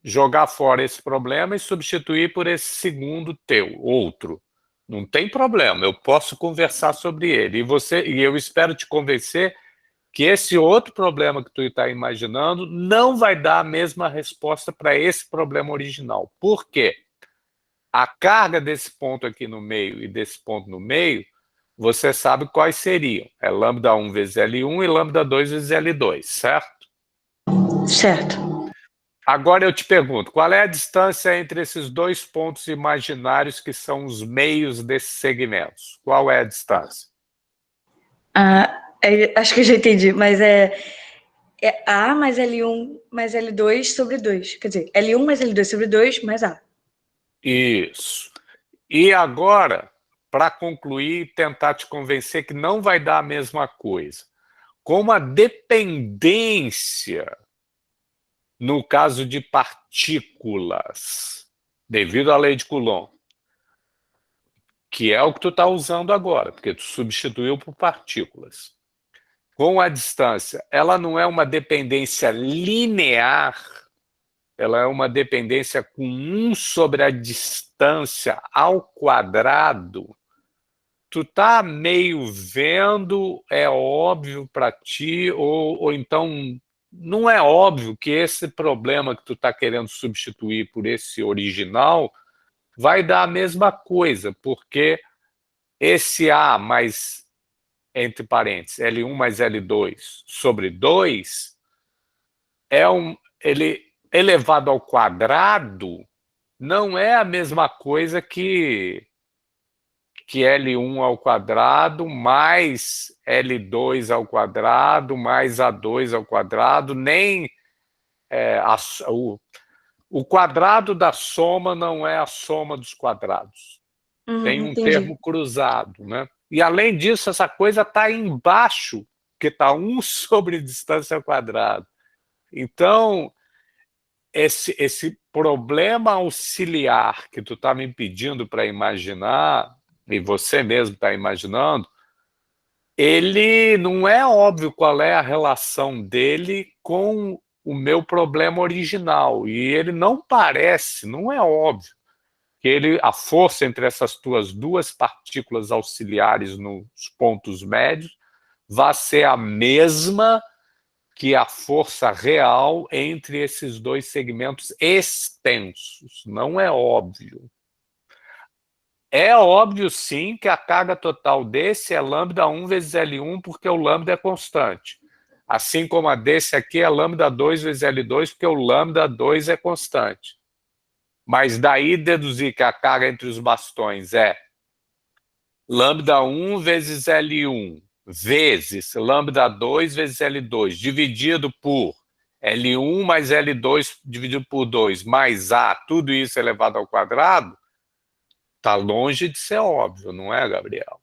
jogar fora esse problema e substituir por esse segundo outro. Não tem problema, eu posso conversar sobre ele. E eu espero te convencer que esse outro problema que tu está imaginando não vai dar a mesma resposta para esse problema original. Por quê? A carga desse ponto aqui no meio e desse ponto no meio, você sabe quais seriam. É lambda 1 vezes L1 e lambda 2 vezes L2, certo? Certo. Agora eu te pergunto, qual é a distância entre esses dois pontos imaginários que são os meios desses segmentos? Qual é a distância? Acho que eu já entendi, mas é A mais L1 mais L2 sobre 2. Quer dizer, L1 mais L2 sobre 2 mais A. Isso. E agora, para concluir, tentar te convencer que não vai dar a mesma coisa. Como a dependência, no caso de partículas, devido à lei de Coulomb, que é o que tu está usando agora, porque tu substituiu por partículas. Com a distância, ela não é uma dependência linear, ela é uma dependência com 1 sobre a distância ao quadrado. Tu tá meio vendo, é óbvio para ti, ou então não é óbvio que esse problema que tu está querendo substituir por esse original vai dar a mesma coisa, porque esse A mais, entre parênteses, L1 mais L2 sobre 2 ele elevado ao quadrado não é a mesma coisa que L1 ao quadrado mais L2 ao quadrado mais A2 ao quadrado, nem o quadrado da soma não é a soma dos quadrados. Tem um Entendi. termo cruzado, né? E além disso, essa coisa está embaixo, que está 1 sobre distância ao quadrado. Então, esse problema auxiliar que tu está me pedindo para imaginar, e você mesmo está imaginando, ele não é óbvio qual é a relação dele com o meu problema original. E ele não parece, não é óbvio, que a força entre essas tuas duas partículas auxiliares nos pontos médios vai ser a mesma que a força real entre esses dois segmentos extensos. Não é óbvio. É óbvio, sim, que a carga total desse é lambda 1 vezes L1, porque o lambda é constante. Assim como a desse aqui é lambda 2 vezes L2, porque o lambda 2 é constante. Mas daí deduzir que a carga entre os bastões é lambda 1 vezes L1 vezes lambda 2 vezes L2 dividido por L1 mais L2 dividido por 2 mais A, tudo isso elevado ao quadrado, está longe de ser óbvio, não é, Gabriel?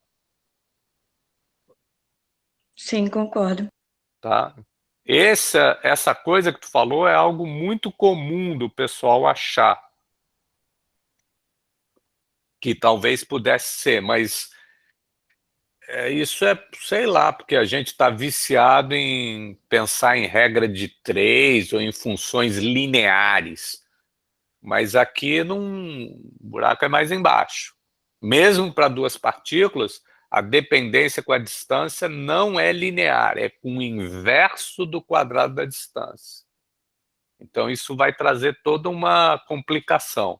Sim, concordo. Tá? Essa coisa que tu falou é algo muito comum do pessoal achar que talvez pudesse ser, mas isso é, sei lá, porque a gente está viciado em pensar em regra de 3 ou em funções lineares. Mas aqui o buraco é mais embaixo. Mesmo para duas partículas, a dependência com a distância não é linear, é com o inverso do quadrado da distância. Então isso vai trazer toda uma complicação.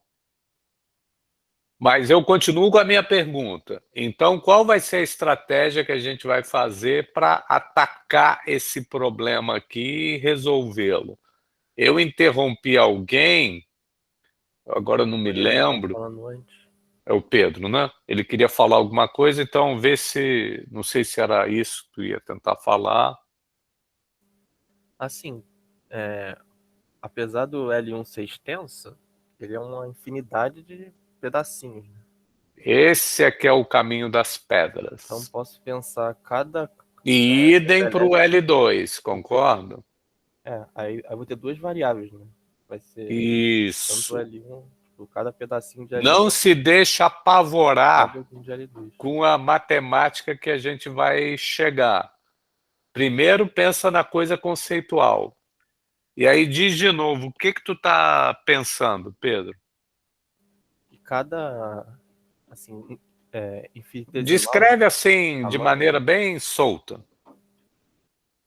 Mas eu continuo com a minha pergunta. Então, qual vai ser a estratégia que a gente vai fazer para atacar esse problema aqui e resolvê-lo? Eu interrompi alguém, agora eu não me lembro. É o Pedro, né? Ele queria falar alguma coisa, então vê se... Não sei se era isso que tu ia tentar falar. Assim, apesar do L1 ser extenso, ele é uma infinidade de pedacinhos. Né? Esse é que é o caminho das pedras. Então posso pensar cada... E idem para o L2, concordo? Aí eu vou ter duas variáveis, né? Vai ser Isso. tanto L1, tipo, cada pedacinho de L1. Não se deixa apavorar cada de L2. com a matemática que a gente vai chegar. Primeiro pensa na coisa conceitual. E aí diz de novo, o que tu tá pensando, Pedro? E cada, assim, infinitesimal... Descreve assim, de maneira bem solta.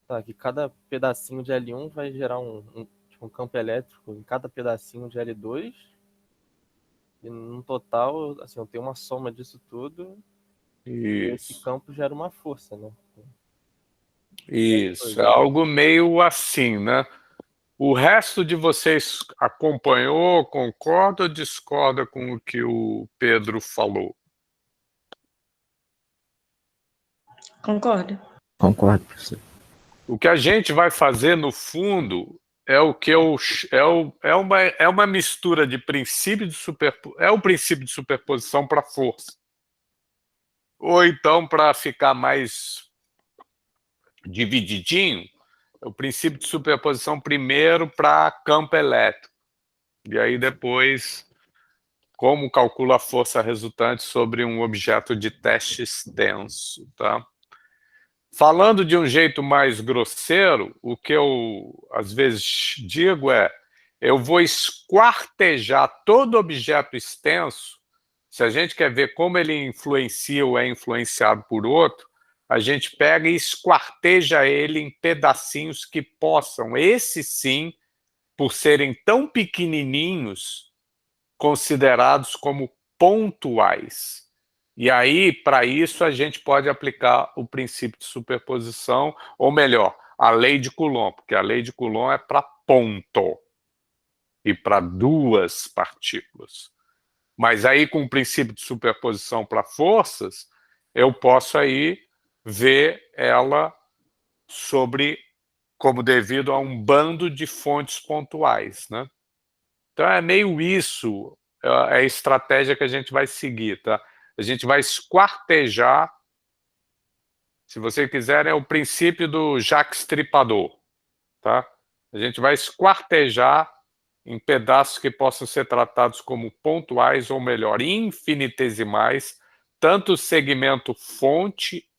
Tá, que cada pedacinho de L1 vai gerar tipo, um campo elétrico em cada pedacinho de L2. E no total, assim, eu tenho uma soma disso tudo. E esse campo gera uma força, né? Isso, é algo meio assim, né? O resto de vocês acompanhou, concorda ou discorda com o que o Pedro falou? Concordo. Concordo, professor. O que a gente vai fazer, no fundo, é o que é uma mistura de princípio de superposição, é o princípio de superposição para força. Ou então, para ficar mais divididinho, o princípio de superposição primeiro para campo elétrico. E aí depois, como calcula a força resultante sobre um objeto de teste extenso, tá? Falando de um jeito mais grosseiro, o que eu às vezes digo é, eu vou esquartejar todo objeto extenso. Se a gente quer ver como ele influencia ou é influenciado por outro, a gente pega e esquarteja ele em pedacinhos que possam, esses sim, por serem tão pequenininhos, considerados como pontuais. E aí, para isso, a gente pode aplicar o princípio de superposição, ou melhor, a lei de Coulomb, porque a lei de Coulomb é para ponto e para duas partículas. Mas aí, com o princípio de superposição para forças, eu posso aí ver ela como devido a um bando de fontes pontuais, né? Então é meio isso, é a estratégia que a gente vai seguir, tá? A gente vai esquartejar, se você quiser, é o princípio do Jacques Stripador, tá? A gente vai esquartejar em pedaços que possam ser tratados como pontuais, ou melhor, infinitesimais, tanto o segmento fonte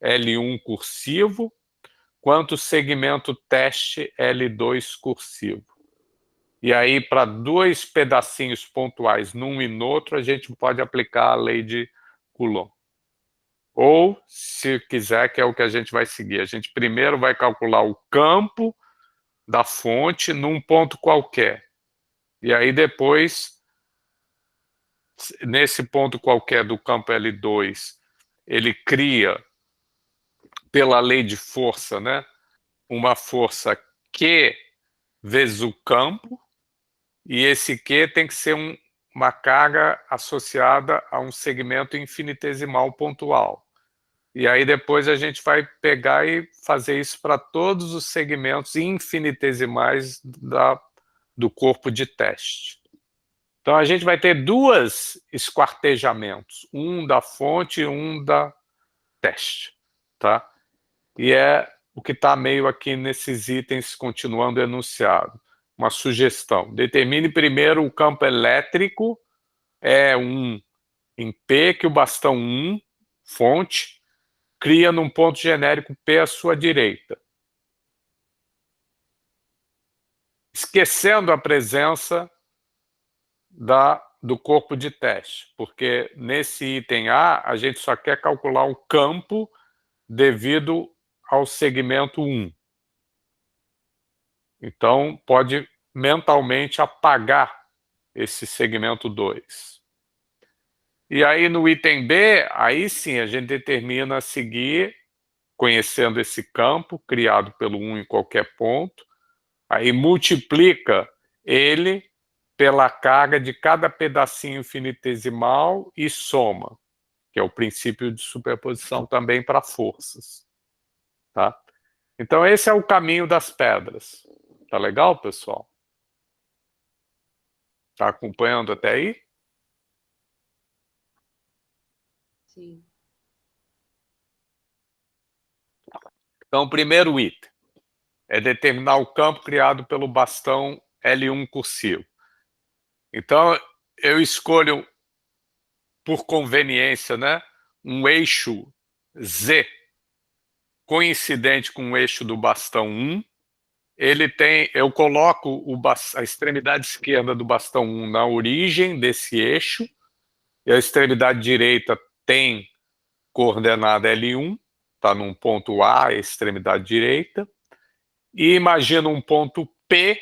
L1 cursivo, quanto o segmento teste L2 cursivo. E aí, para dois pedacinhos pontuais, num e no outro, a gente pode aplicar a lei de Coulomb. Ou, se quiser, que é o que a gente vai seguir, a gente primeiro vai calcular o campo da fonte num ponto qualquer. E aí, depois, nesse ponto qualquer do campo L2, ele cria, pela lei de força, né, uma força Q vezes o campo, e esse Q tem que ser uma carga associada a um segmento infinitesimal pontual. E aí depois a gente vai pegar e fazer isso para todos os segmentos infinitesimais do corpo de teste. Então a gente vai ter dois esquartejamentos, um da fonte e um da teste, tá? E é o que está meio aqui nesses itens, continuando enunciado. Uma sugestão. Determine primeiro o campo elétrico, E1 em P, que o bastão 1, fonte, cria num ponto genérico P à sua direita. Esquecendo a presença do corpo de teste, porque nesse item A, a gente só quer calcular o campo devido ao segmento 1. Então, pode mentalmente apagar esse segmento 2. E aí, no item B, aí sim, a gente determina a seguir, conhecendo esse campo, criado pelo 1 em qualquer ponto, aí multiplica ele pela carga de cada pedacinho infinitesimal e soma, que é o princípio de superposição também para forças. Tá? Então, esse é o caminho das pedras. Tá legal, pessoal? Tá acompanhando até aí? Sim. Então, o primeiro item é determinar o campo criado pelo bastão L1 cursivo. Então, eu escolho, por conveniência, né, um eixo Z coincidente com o eixo do bastão 1. Eu coloco a extremidade esquerda do bastão 1 na origem desse eixo, e a extremidade direita tem coordenada L1, está num ponto A, a extremidade direita, e imagino um ponto P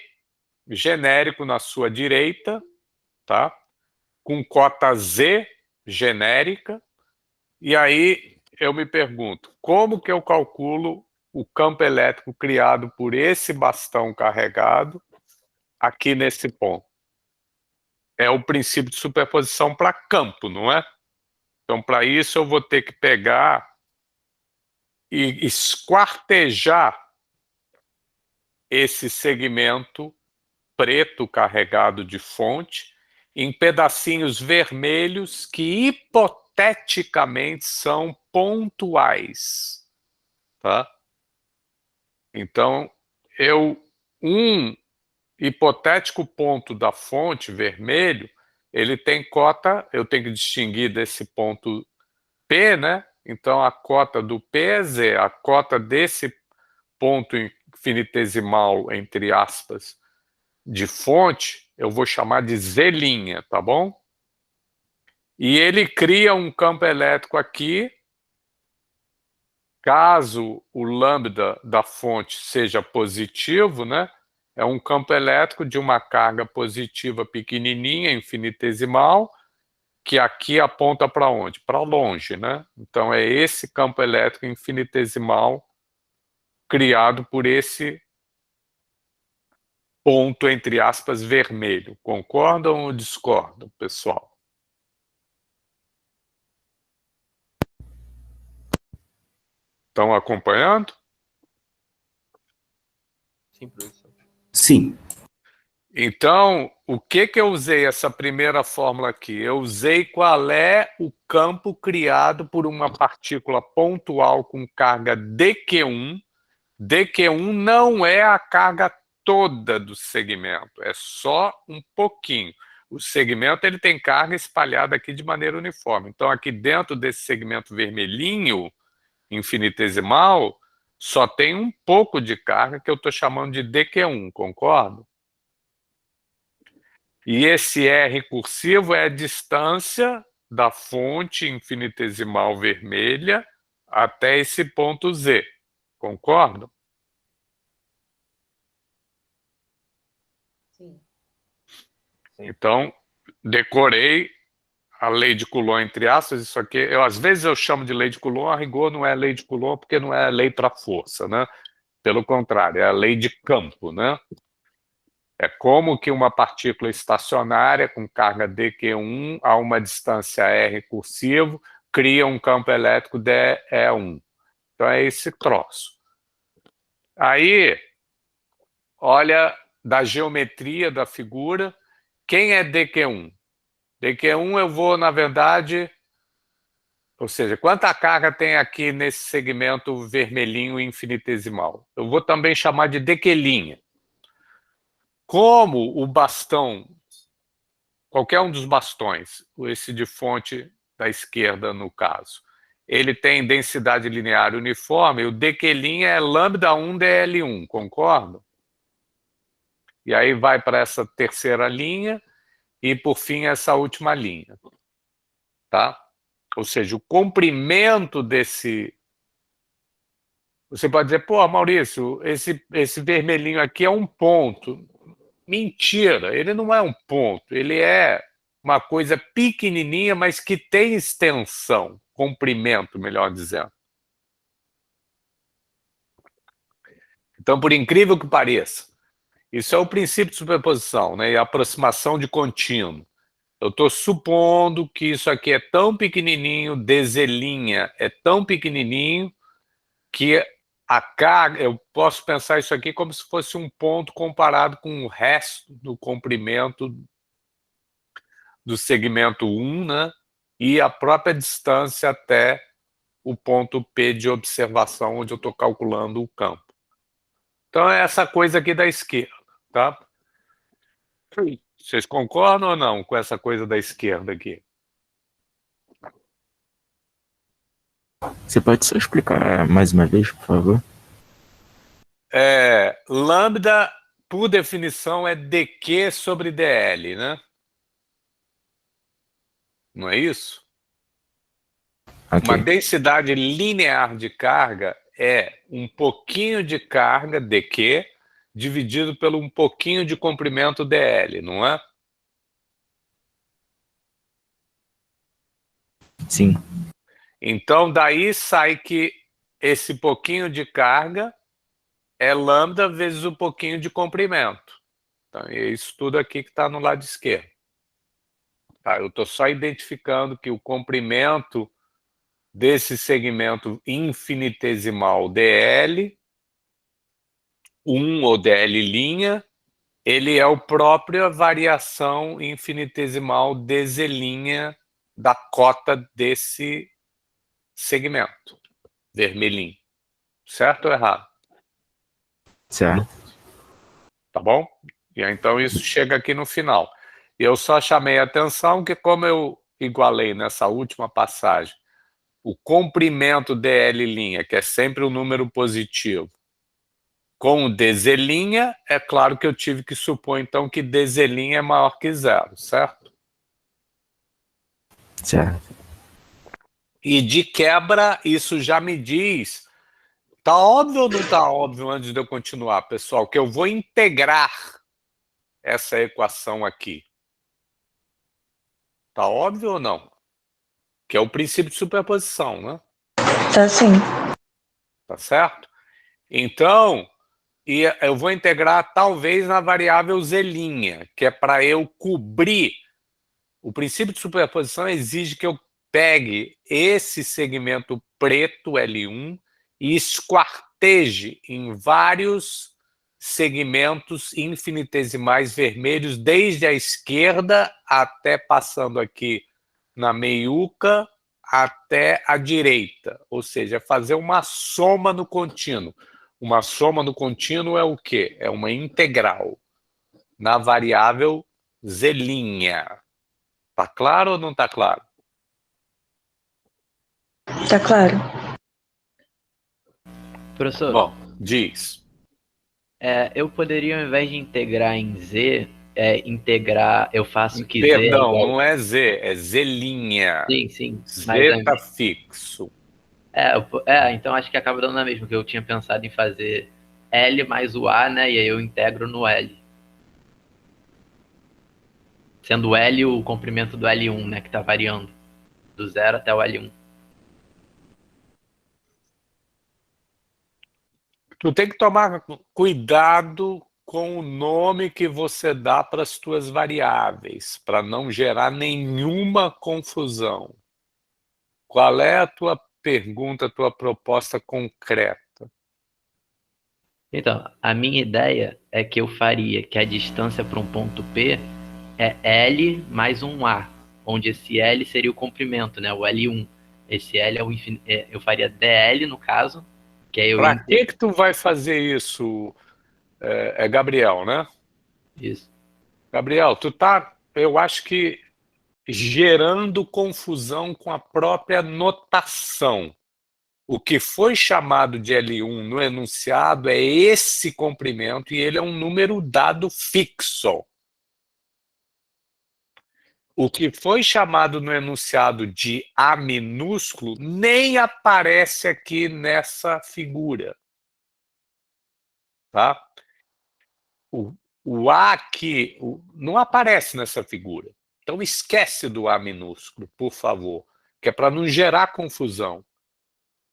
genérico na sua direita, tá? Com cota Z genérica, e aí eu me pergunto, como que eu calculo o campo elétrico criado por esse bastão carregado aqui nesse ponto? É o princípio de superposição para campo, não é? Então, para isso, eu vou ter que pegar e esquartejar esse segmento preto carregado de fonte em pedacinhos vermelhos que hipoteticamente são pontuais, tá? Então, um hipotético ponto da fonte vermelho, ele tem cota, eu tenho que distinguir desse ponto P, né? Então, a cota do P é Z, a cota desse ponto infinitesimal, entre aspas, de fonte, eu vou chamar de Z', tá bom? E ele cria um campo elétrico aqui, caso o lambda da fonte seja positivo, né? É um campo elétrico de uma carga positiva pequenininha, infinitesimal, que aqui aponta para onde? Para longe, né? Então é esse campo elétrico infinitesimal criado por esse ponto, entre aspas, vermelho. Concordam ou discordam, pessoal? Estão acompanhando? Sim, professor. Sim. Então, o que eu usei essa primeira fórmula aqui? Eu usei qual é o campo criado por uma partícula pontual com carga dQ1. dQ1 não é a carga toda do segmento, é só um pouquinho. O segmento ele tem carga espalhada aqui de maneira uniforme. Então, aqui dentro desse segmento vermelhinho, infinitesimal, só tem um pouco de carga que eu estou chamando de dQ1, concordo? E esse R cursivo é a distância da fonte infinitesimal vermelha até esse ponto Z. Concordam? Sim. Então, decorei a lei de Coulomb, entre aspas, isso aqui, às vezes eu chamo de lei de Coulomb, a rigor não é lei de Coulomb, porque não é lei para força, né? Pelo contrário, é a lei de campo, né? É como que uma partícula estacionária com carga dQ1 a uma distância R cursivo cria um campo elétrico dE1. Então é esse troço. Aí, olha da geometria da figura, quem é dQ1? dQ1 eu vou, na verdade, ou seja, quanta carga tem aqui nesse segmento vermelhinho infinitesimal? Eu vou também chamar de dQ'. Como o bastão, qualquer um dos bastões, esse de fonte da esquerda no caso, ele tem densidade linear uniforme, o dQ' é lambda1 dL1, concordo? E aí vai para essa terceira linha e, por fim, essa última linha. Tá? Ou seja, o comprimento desse... Você pode dizer, pô, Maurício, esse vermelhinho aqui é um ponto. Mentira, ele não é um ponto, ele é uma coisa pequenininha, mas que tem extensão, comprimento, melhor dizendo. Então, por incrível que pareça, isso é o princípio de superposição, né, e aproximação de contínuo. Eu estou supondo que isso aqui é tão pequenininho, DZ' é tão pequenininho, que a carga, eu posso pensar isso aqui como se fosse um ponto comparado com o resto do comprimento do segmento 1, né? E a própria distância até o ponto P de observação, onde eu estou calculando o campo. Então é essa coisa aqui da esquerda, tá? Vocês concordam ou não com essa coisa da esquerda aqui? Você pode só explicar mais uma vez, por favor? Lambda, por definição, é dq sobre dl, né? Não é isso? Ok. Uma densidade linear de carga é um pouquinho de carga, dq, dividido pelo um pouquinho de comprimento dl, não é? Sim. Então, daí sai que esse pouquinho de carga é lambda vezes o pouquinho de comprimento. Então, é isso tudo aqui que está no lado esquerdo. Tá, eu estou só identificando que o comprimento desse segmento infinitesimal dl, 1 ou dl', ele é a própria variação infinitesimal dz' da cota desse segmento vermelhinho. Certo ou errado? Certo. Tá bom? E então isso chega aqui no final. E eu só chamei a atenção que, como eu igualei nessa última passagem o comprimento dl', que é sempre um número positivo, com o dz', é claro que eu tive que supor, então, que dz' é maior que zero, certo? Certo. E de quebra, isso já me diz... Tá óbvio ou não tá óbvio, antes de eu continuar, pessoal, que eu vou integrar essa equação aqui? Tá óbvio ou não? Que é o princípio de superposição, né? Tá sim. Tá certo? Então, eu vou integrar talvez na variável z', que é para eu cobrir. O princípio de superposição exige que eu pegue esse segmento preto, L1, e esquarteje em vários segmentos infinitesimais vermelhos, desde a esquerda até passando aqui na meiuca até a direita, ou seja, fazer uma soma no contínuo. Uma soma no contínuo é o quê? É uma integral na variável z'. Tá claro ou não tá claro? Tá claro. Professor, Bom, diz. eu poderia, ao invés de integrar em Z, integrar, eu faço que Z é Perdão, igual... não é Z, é Z'. Sim, sim. Z tá fixo. Então acho que acaba dando na mesma, que eu tinha pensado em fazer L mais o A, né? E aí eu integro no L. Sendo o L o comprimento do L1, né? Que tá variando do 0 até o L1. Tu tem que tomar cuidado com o nome que você dá para as tuas variáveis, para não gerar nenhuma confusão. Qual é a tua pergunta, a tua proposta concreta? Então, a minha ideia é que eu faria que a distância para um ponto P é L mais um A, onde esse L seria o comprimento, né? O L1. Esse L é o infinito. Eu faria DL, no caso, que aí eu... Para que tu vai fazer isso, Gabriel, né? Isso. Gabriel, tu tá, eu acho que, gerando confusão com a própria notação. O que foi chamado de L1 no enunciado é esse comprimento e ele é um número dado fixo. O que foi chamado no enunciado de A minúsculo nem aparece aqui nessa figura. Tá? O A aqui não aparece nessa figura. Então esquece do A minúsculo, por favor, que é para não gerar confusão.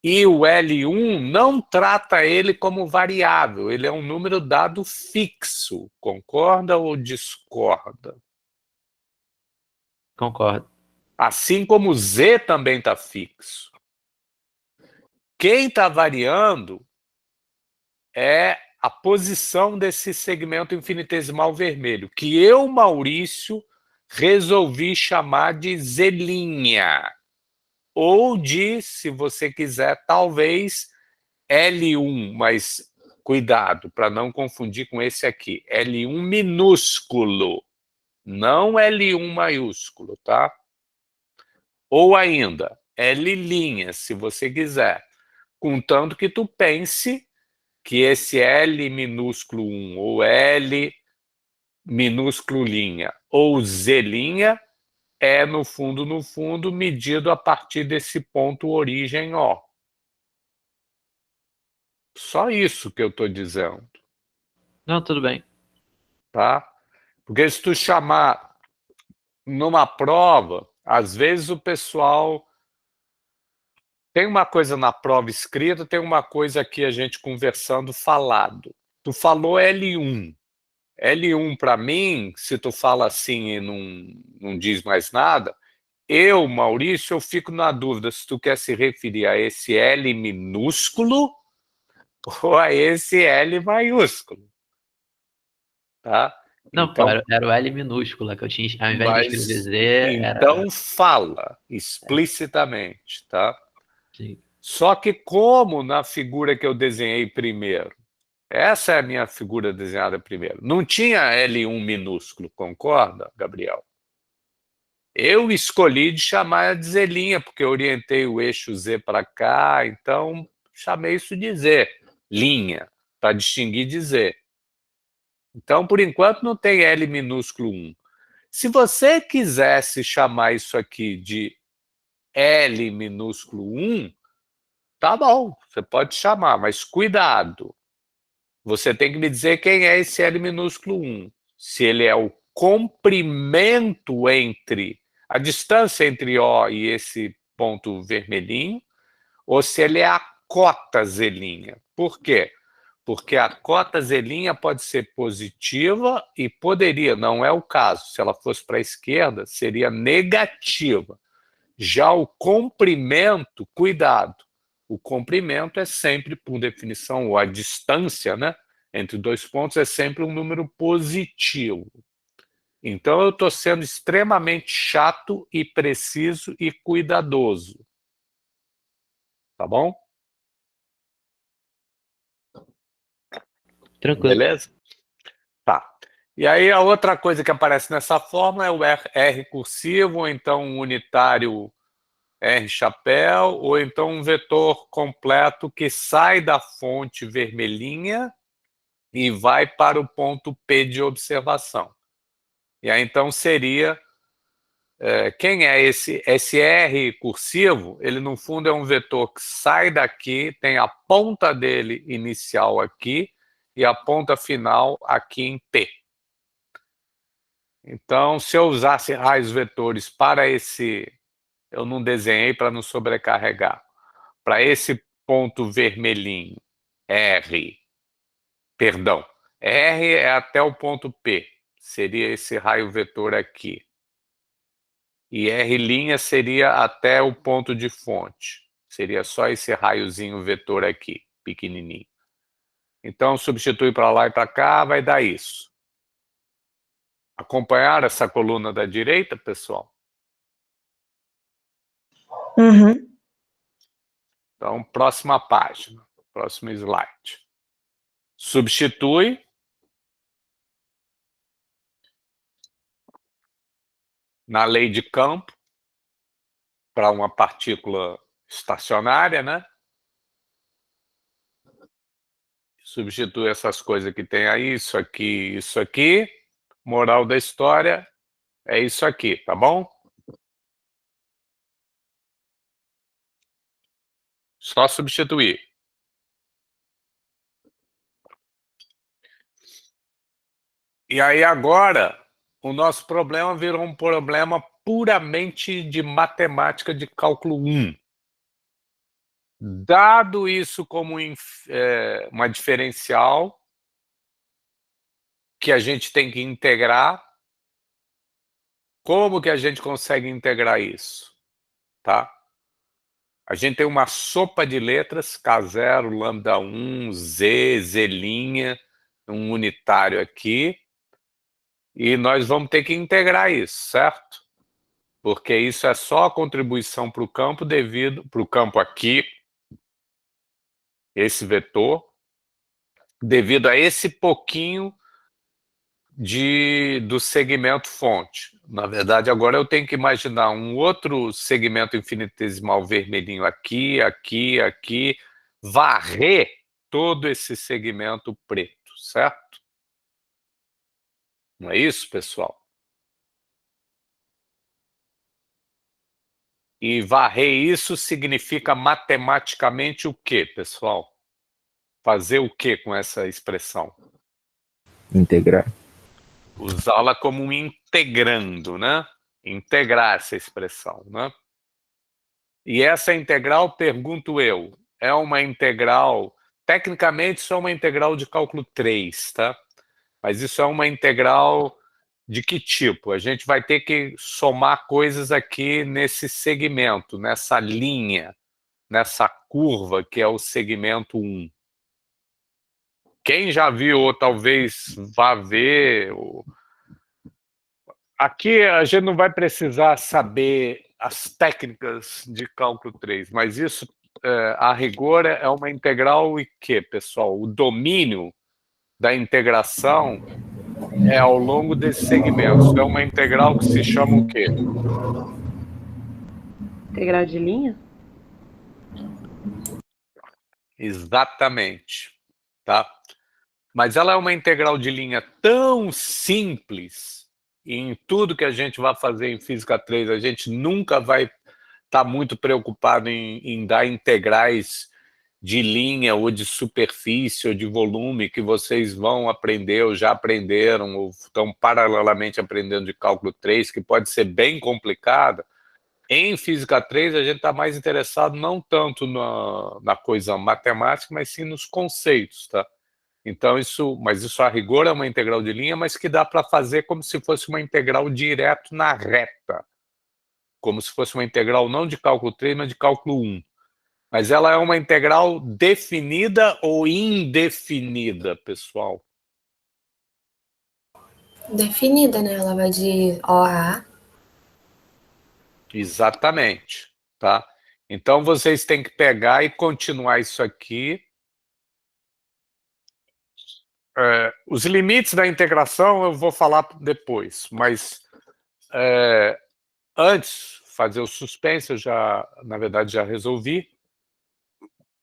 E o L1 não trata ele como variável, ele é um número dado fixo. Concorda ou discorda? Concordo. Assim como o Z também está fixo. Quem está variando é a posição desse segmento infinitesimal vermelho, que eu, Maurício, resolvi chamar de Z'. Ou de, se você quiser, talvez L1, mas cuidado para não confundir com esse aqui, L1 minúsculo, não L1 maiúsculo, tá? Ou ainda, L', se você quiser, contanto que tu pense que esse L minúsculo 1 ou L minúsculo linha ou Z linha é, no fundo, medido a partir desse ponto origem O. Só isso que eu estou dizendo. Não, tudo bem. Tá? Porque se tu chamar numa prova, às vezes o pessoal... Tem uma coisa na prova escrita, tem uma coisa aqui a gente conversando falado. Tu falou L1. L1 para mim, se tu fala assim e não diz mais nada, eu, Maurício, eu fico na dúvida se tu quer se referir a esse L minúsculo ou a esse L maiúsculo. Tá? Não, então, era o L minúscula que eu tinha, ao invés de escrever Z, então fala explicitamente, tá? Sim. Só que como na figura que eu desenhei primeiro, essa é a minha figura desenhada primeiro, não tinha L1 minúsculo, concorda, Gabriel? Eu escolhi de chamar de Z linha, porque eu orientei o eixo Z para cá, então chamei isso de Z, linha, para distinguir de Z. Então, por enquanto, não tem L minúsculo 1. Se você quisesse chamar isso aqui de L minúsculo 1, tá bom, você pode chamar, mas cuidado. Você tem que me dizer quem é esse L minúsculo 1. Se ele é o comprimento entre... a distância entre O e esse ponto vermelhinho, ou se ele é a cota Z'. Por quê? Porque a cota Z' pode ser positiva e poderia, não é o caso, se ela fosse para a esquerda, seria negativa. Já o comprimento, cuidado, o comprimento é sempre, por definição, ou a distância, né, entre dois pontos é sempre um número positivo. Então eu estou sendo extremamente chato e preciso e cuidadoso. Tá bom? Tranquilo. Beleza? Tá. E aí a outra coisa que aparece nessa fórmula é o R cursivo, ou então um unitário R chapéu, ou então um vetor completo que sai da fonte vermelhinha e vai para o ponto P de observação. E aí então seria... quem é esse R cursivo? Ele, no fundo, é um vetor que sai daqui, tem a ponta dele inicial aqui e a ponta final aqui em P. Então, se eu usasse raios vetores para esse... Eu não desenhei para não sobrecarregar. Para esse ponto vermelhinho, R, perdão, R é até o ponto P, seria esse raio vetor aqui. E R' seria até o ponto de fonte. Seria só esse raiozinho vetor aqui, pequenininho. Então, substitui para lá e para cá, vai dar isso. Acompanharam essa coluna da direita, pessoal? Uhum. Então, próxima página, próximo slide. Substitui. Na lei de campo, para uma partícula estacionária, né? Substitui essas coisas que tem aí, isso aqui, isso aqui. Moral da história é isso aqui, tá bom? Só substituir. E aí agora, o nosso problema virou um problema puramente de matemática de cálculo 1. Dado isso como uma diferencial que a gente tem que integrar, como que a gente consegue integrar isso? Tá? A gente tem uma sopa de letras, K0, lambda 1, Z, Z', um unitário aqui, e nós vamos ter que integrar isso, certo? Porque isso é só a contribuição para o campo devido, para o campo aqui, esse vetor, devido a esse pouquinho do segmento fonte. Na verdade, agora eu tenho que imaginar um outro segmento infinitesimal vermelhinho aqui, aqui, aqui, varrer todo esse segmento preto, certo? Não é isso, pessoal? E varrer isso significa matematicamente o quê, pessoal? Fazer o quê com essa expressão? Integrar. Usá-la como um integrando, né? Integrar essa expressão, né? E essa integral, pergunto eu, é uma integral... Tecnicamente, isso é uma integral de cálculo 3, tá? Mas isso é uma integral de que tipo? A gente vai ter que somar coisas aqui nesse segmento, nessa linha, nessa curva que é o segmento 1. Quem já viu, ou talvez vá ver... Aqui a gente não vai precisar saber as técnicas de cálculo 3, mas isso, a rigor, é uma integral e que, pessoal? O domínio da integração é ao longo desses segmentos. É uma integral que se chama o quê? Integral de linha? Exatamente. Tá? Mas ela é uma integral de linha tão simples, e em tudo que a gente vai fazer em Física 3, a gente nunca vai estar muito preocupado em dar integrais de linha, ou de superfície, ou de volume, que vocês vão aprender, ou já aprenderam, ou estão paralelamente aprendendo de cálculo 3, que pode ser bem complicada. Em Física 3, a gente está mais interessado não tanto na coisa matemática, mas sim nos conceitos, tá? Então, isso a rigor é uma integral de linha, mas que dá para fazer como se fosse uma integral direto na reta. Como se fosse uma integral não de cálculo 3, mas de cálculo 1. Mas ela é uma integral definida ou indefinida, pessoal? Definida, né? Ela vai de O a A. Exatamente, tá? Então, vocês têm que pegar e continuar isso aqui. Os limites da integração eu vou falar depois, mas antes, fazer o suspense, eu já, na verdade, já resolvi.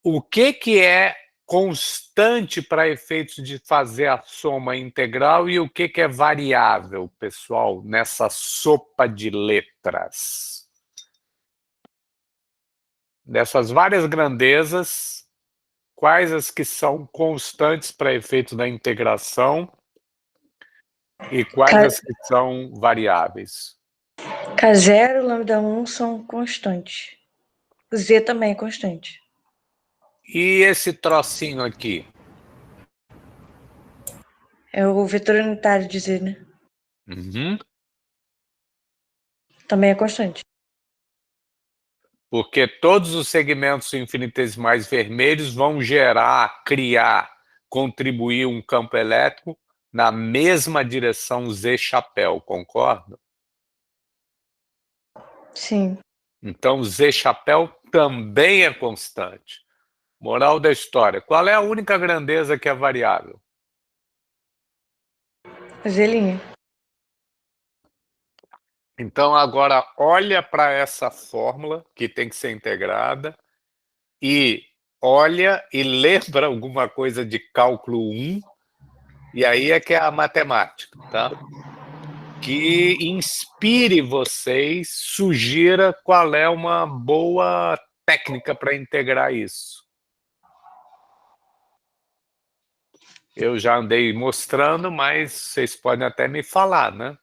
O que é constante para efeitos de fazer a soma integral e o que é variável, pessoal, nessa sopa de letras? Dessas várias grandezas, quais as que são constantes para efeitos da integração e quais as que são variáveis? K0 e λ1 são constantes. O Z também é constante. E esse trocinho aqui? É o vetor unitário de Z, né? Uhum. Também é constante. Porque todos os segmentos infinitesimais vermelhos vão criar, contribuir um campo elétrico na mesma direção Z-chapéu, concorda? Sim. Então, Z-chapéu também é constante. Moral da história, qual é a única grandeza que é variável? Z'. Então, agora, olha para essa fórmula, que tem que ser integrada, e olha e lembra alguma coisa de cálculo 1, e aí é que é a matemática, tá? Que inspire vocês, sugira qual é uma boa técnica para integrar isso. Eu já andei mostrando, mas vocês podem até me falar, né?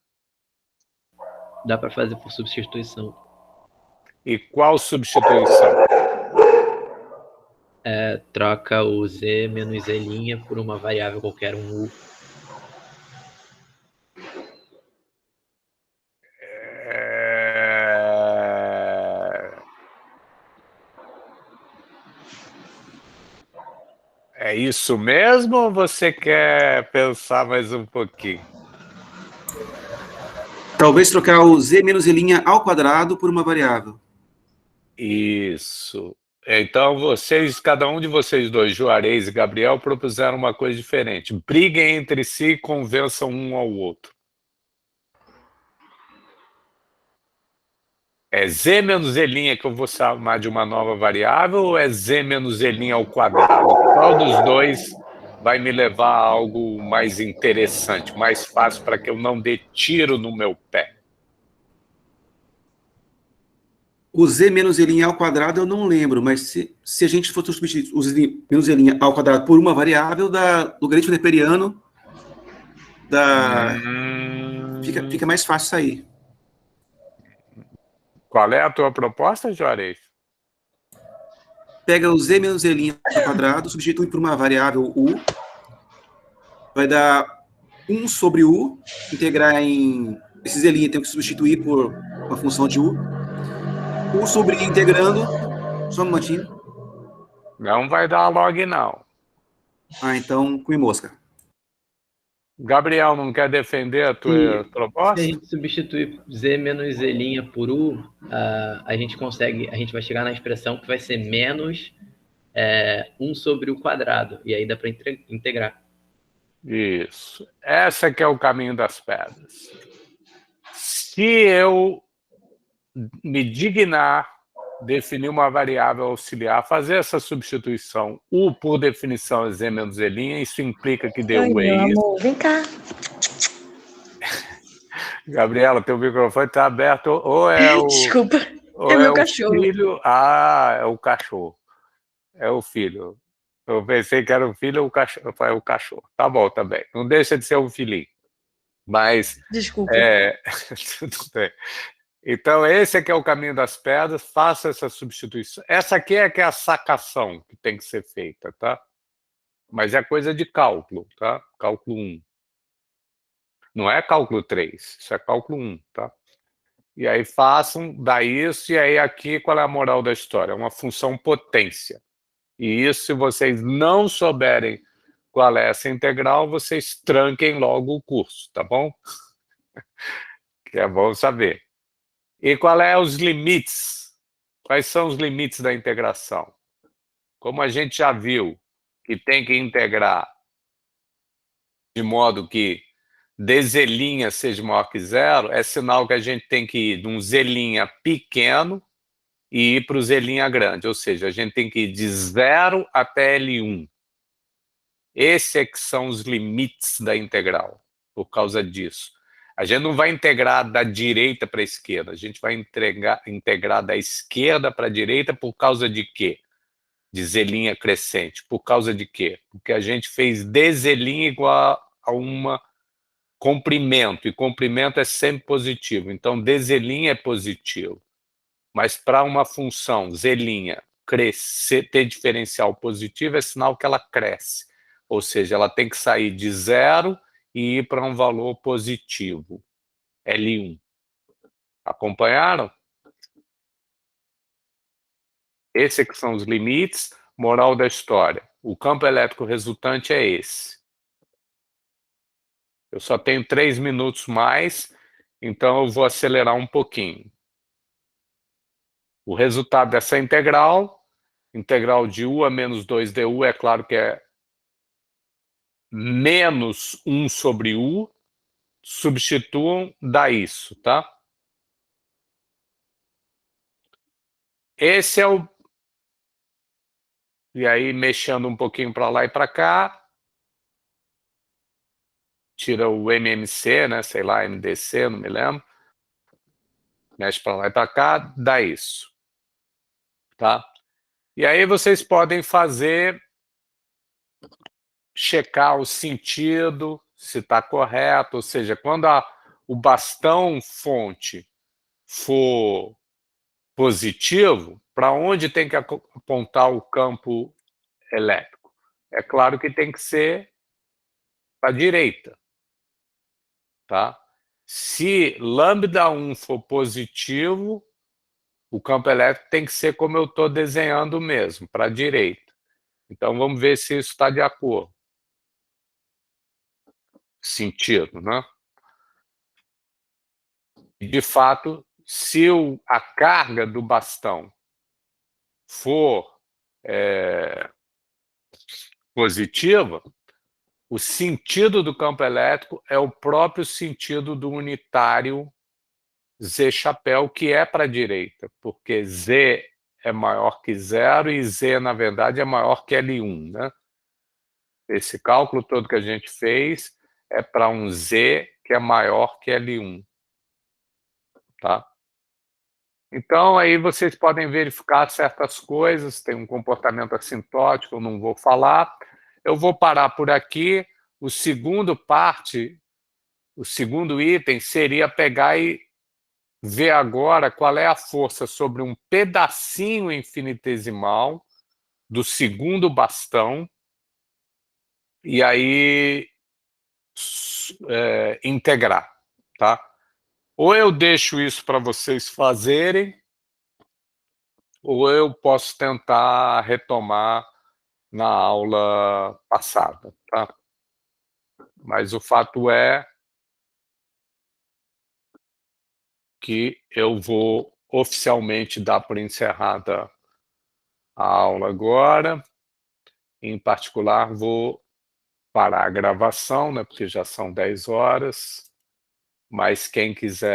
Dá para fazer por substituição. E qual substituição? Troca o Z menos Z' por uma variável qualquer, um U. É isso mesmo ou você quer pensar mais um pouquinho? Talvez trocar o Z menos Z' ao quadrado por uma variável. Isso. Então, cada um de vocês dois, Juarez e Gabriel, propuseram uma coisa diferente. Briguem entre si e convençam um ao outro. É Z menos E' que eu vou chamar de uma nova variável ou é Z menos E' ao quadrado? Qual dos dois vai me levar a algo mais interessante, mais fácil para que eu não dê tiro no meu pé? O Z menos E' ao quadrado eu não lembro, mas se a gente for substituir o Z menos E' ao quadrado por uma variável da logaritmo neperiano, fica mais fácil sair. Qual é a tua proposta, Juarez? Pega o Z menos E' ao quadrado, substitui por uma variável U, vai dar 1 sobre U, integrar em... Esse Z' tem que substituir por uma função de U. U sobre I integrando, só um momentinho. Não vai dar log, não. Então, com mosca. Gabriel, não quer defender a tua proposta? Se a gente substituir Z menos E' por U, a gente vai chegar na expressão que vai ser menos 1 sobre o quadrado, e aí dá para integrar. Isso. Essa que é o caminho das pedras. Se eu me dignar definir uma variável auxiliar, fazer essa substituição, U por definição é Z menos E', isso implica que DU Ai, é meu isso. amor, vem cá. Gabriela, teu microfone está aberto, ou é o... Desculpa, ou é meu o cachorro. filho... Ah, é o cachorro. É o filho. Eu pensei que era o filho ou o cachorro. É o cachorro. Tá bom também. Não deixa de ser um filhinho. Mas... Desculpa. Tudo bem. Então, esse aqui é o caminho das pedras, faça essa substituição. Essa aqui é que é a sacação que tem que ser feita, tá? Mas é coisa de cálculo, tá? Cálculo 1. Não é cálculo 3, isso é cálculo 1, tá? E aí façam, dá isso, e aí aqui qual é a moral da história? É uma função potência. E isso, se vocês não souberem qual é essa integral, vocês tranquem logo o curso, tá bom? Que é bom saber. E qual é os limites? Quais são os limites da integração? Como a gente já viu que tem que integrar de modo que dZ' seja maior que zero, é sinal que a gente tem que ir de um Z' pequeno e ir para o Z' grande, ou seja, a gente tem que ir de 0 até L1. Esses é que são os limites da integral, por causa disso. A gente não vai integrar da direita para a esquerda, a gente vai integrar da esquerda para a direita por causa de quê? De Z' crescente. Por causa de quê? Porque a gente fez dZ' igual a uma comprimento, e comprimento é sempre positivo. Então, dZ' é positivo. Mas para uma função Z' crescer, ter diferencial positivo, é sinal que ela cresce. Ou seja, ela tem que sair de 0 e ir para um valor positivo, L1. Acompanharam? Esses que são os limites. Moral da história. O campo elétrico resultante é esse. Eu só tenho 3 minutos mais, então eu vou acelerar um pouquinho. O resultado dessa integral de U a menos 2du, é claro que é menos 1 sobre U, substituam, dá isso, tá? Esse é o... E aí, mexendo um pouquinho para lá e para cá, tira o MMC, né? Sei lá, MDC, não me lembro. Mexe para lá e para cá, dá isso. Tá? E aí vocês podem fazer, checar o sentido, se está correto, ou seja, quando o bastão fonte for positivo, para onde tem que apontar o campo elétrico? É claro que tem que ser para a direita. Tá? Se lambda1 for positivo, o campo elétrico tem que ser como eu estou desenhando mesmo, para a direita. Então, vamos ver se isso está de acordo. Sentido, né? De fato, se a carga do bastão for positiva, o sentido do campo elétrico é o próprio sentido do unitário Z chapéu, que é para a direita, porque Z é maior que 0 e Z, na verdade, é maior que L1, né? Esse cálculo todo que a gente fez é para um Z que é maior que L1. Tá? Então, aí vocês podem verificar certas coisas, tem um comportamento assintótico, eu não vou falar. Eu vou parar por aqui. O segundo item seria pegar e ver agora qual é a força sobre um pedacinho infinitesimal do segundo bastão, e aí integrar, tá? Ou eu deixo isso para vocês fazerem, ou eu posso tentar retomar na aula passada, tá? Mas o fato é que eu vou oficialmente dar por encerrada a aula agora. Em particular, vou parar a gravação, né, porque já são 10 horas, mas quem quiser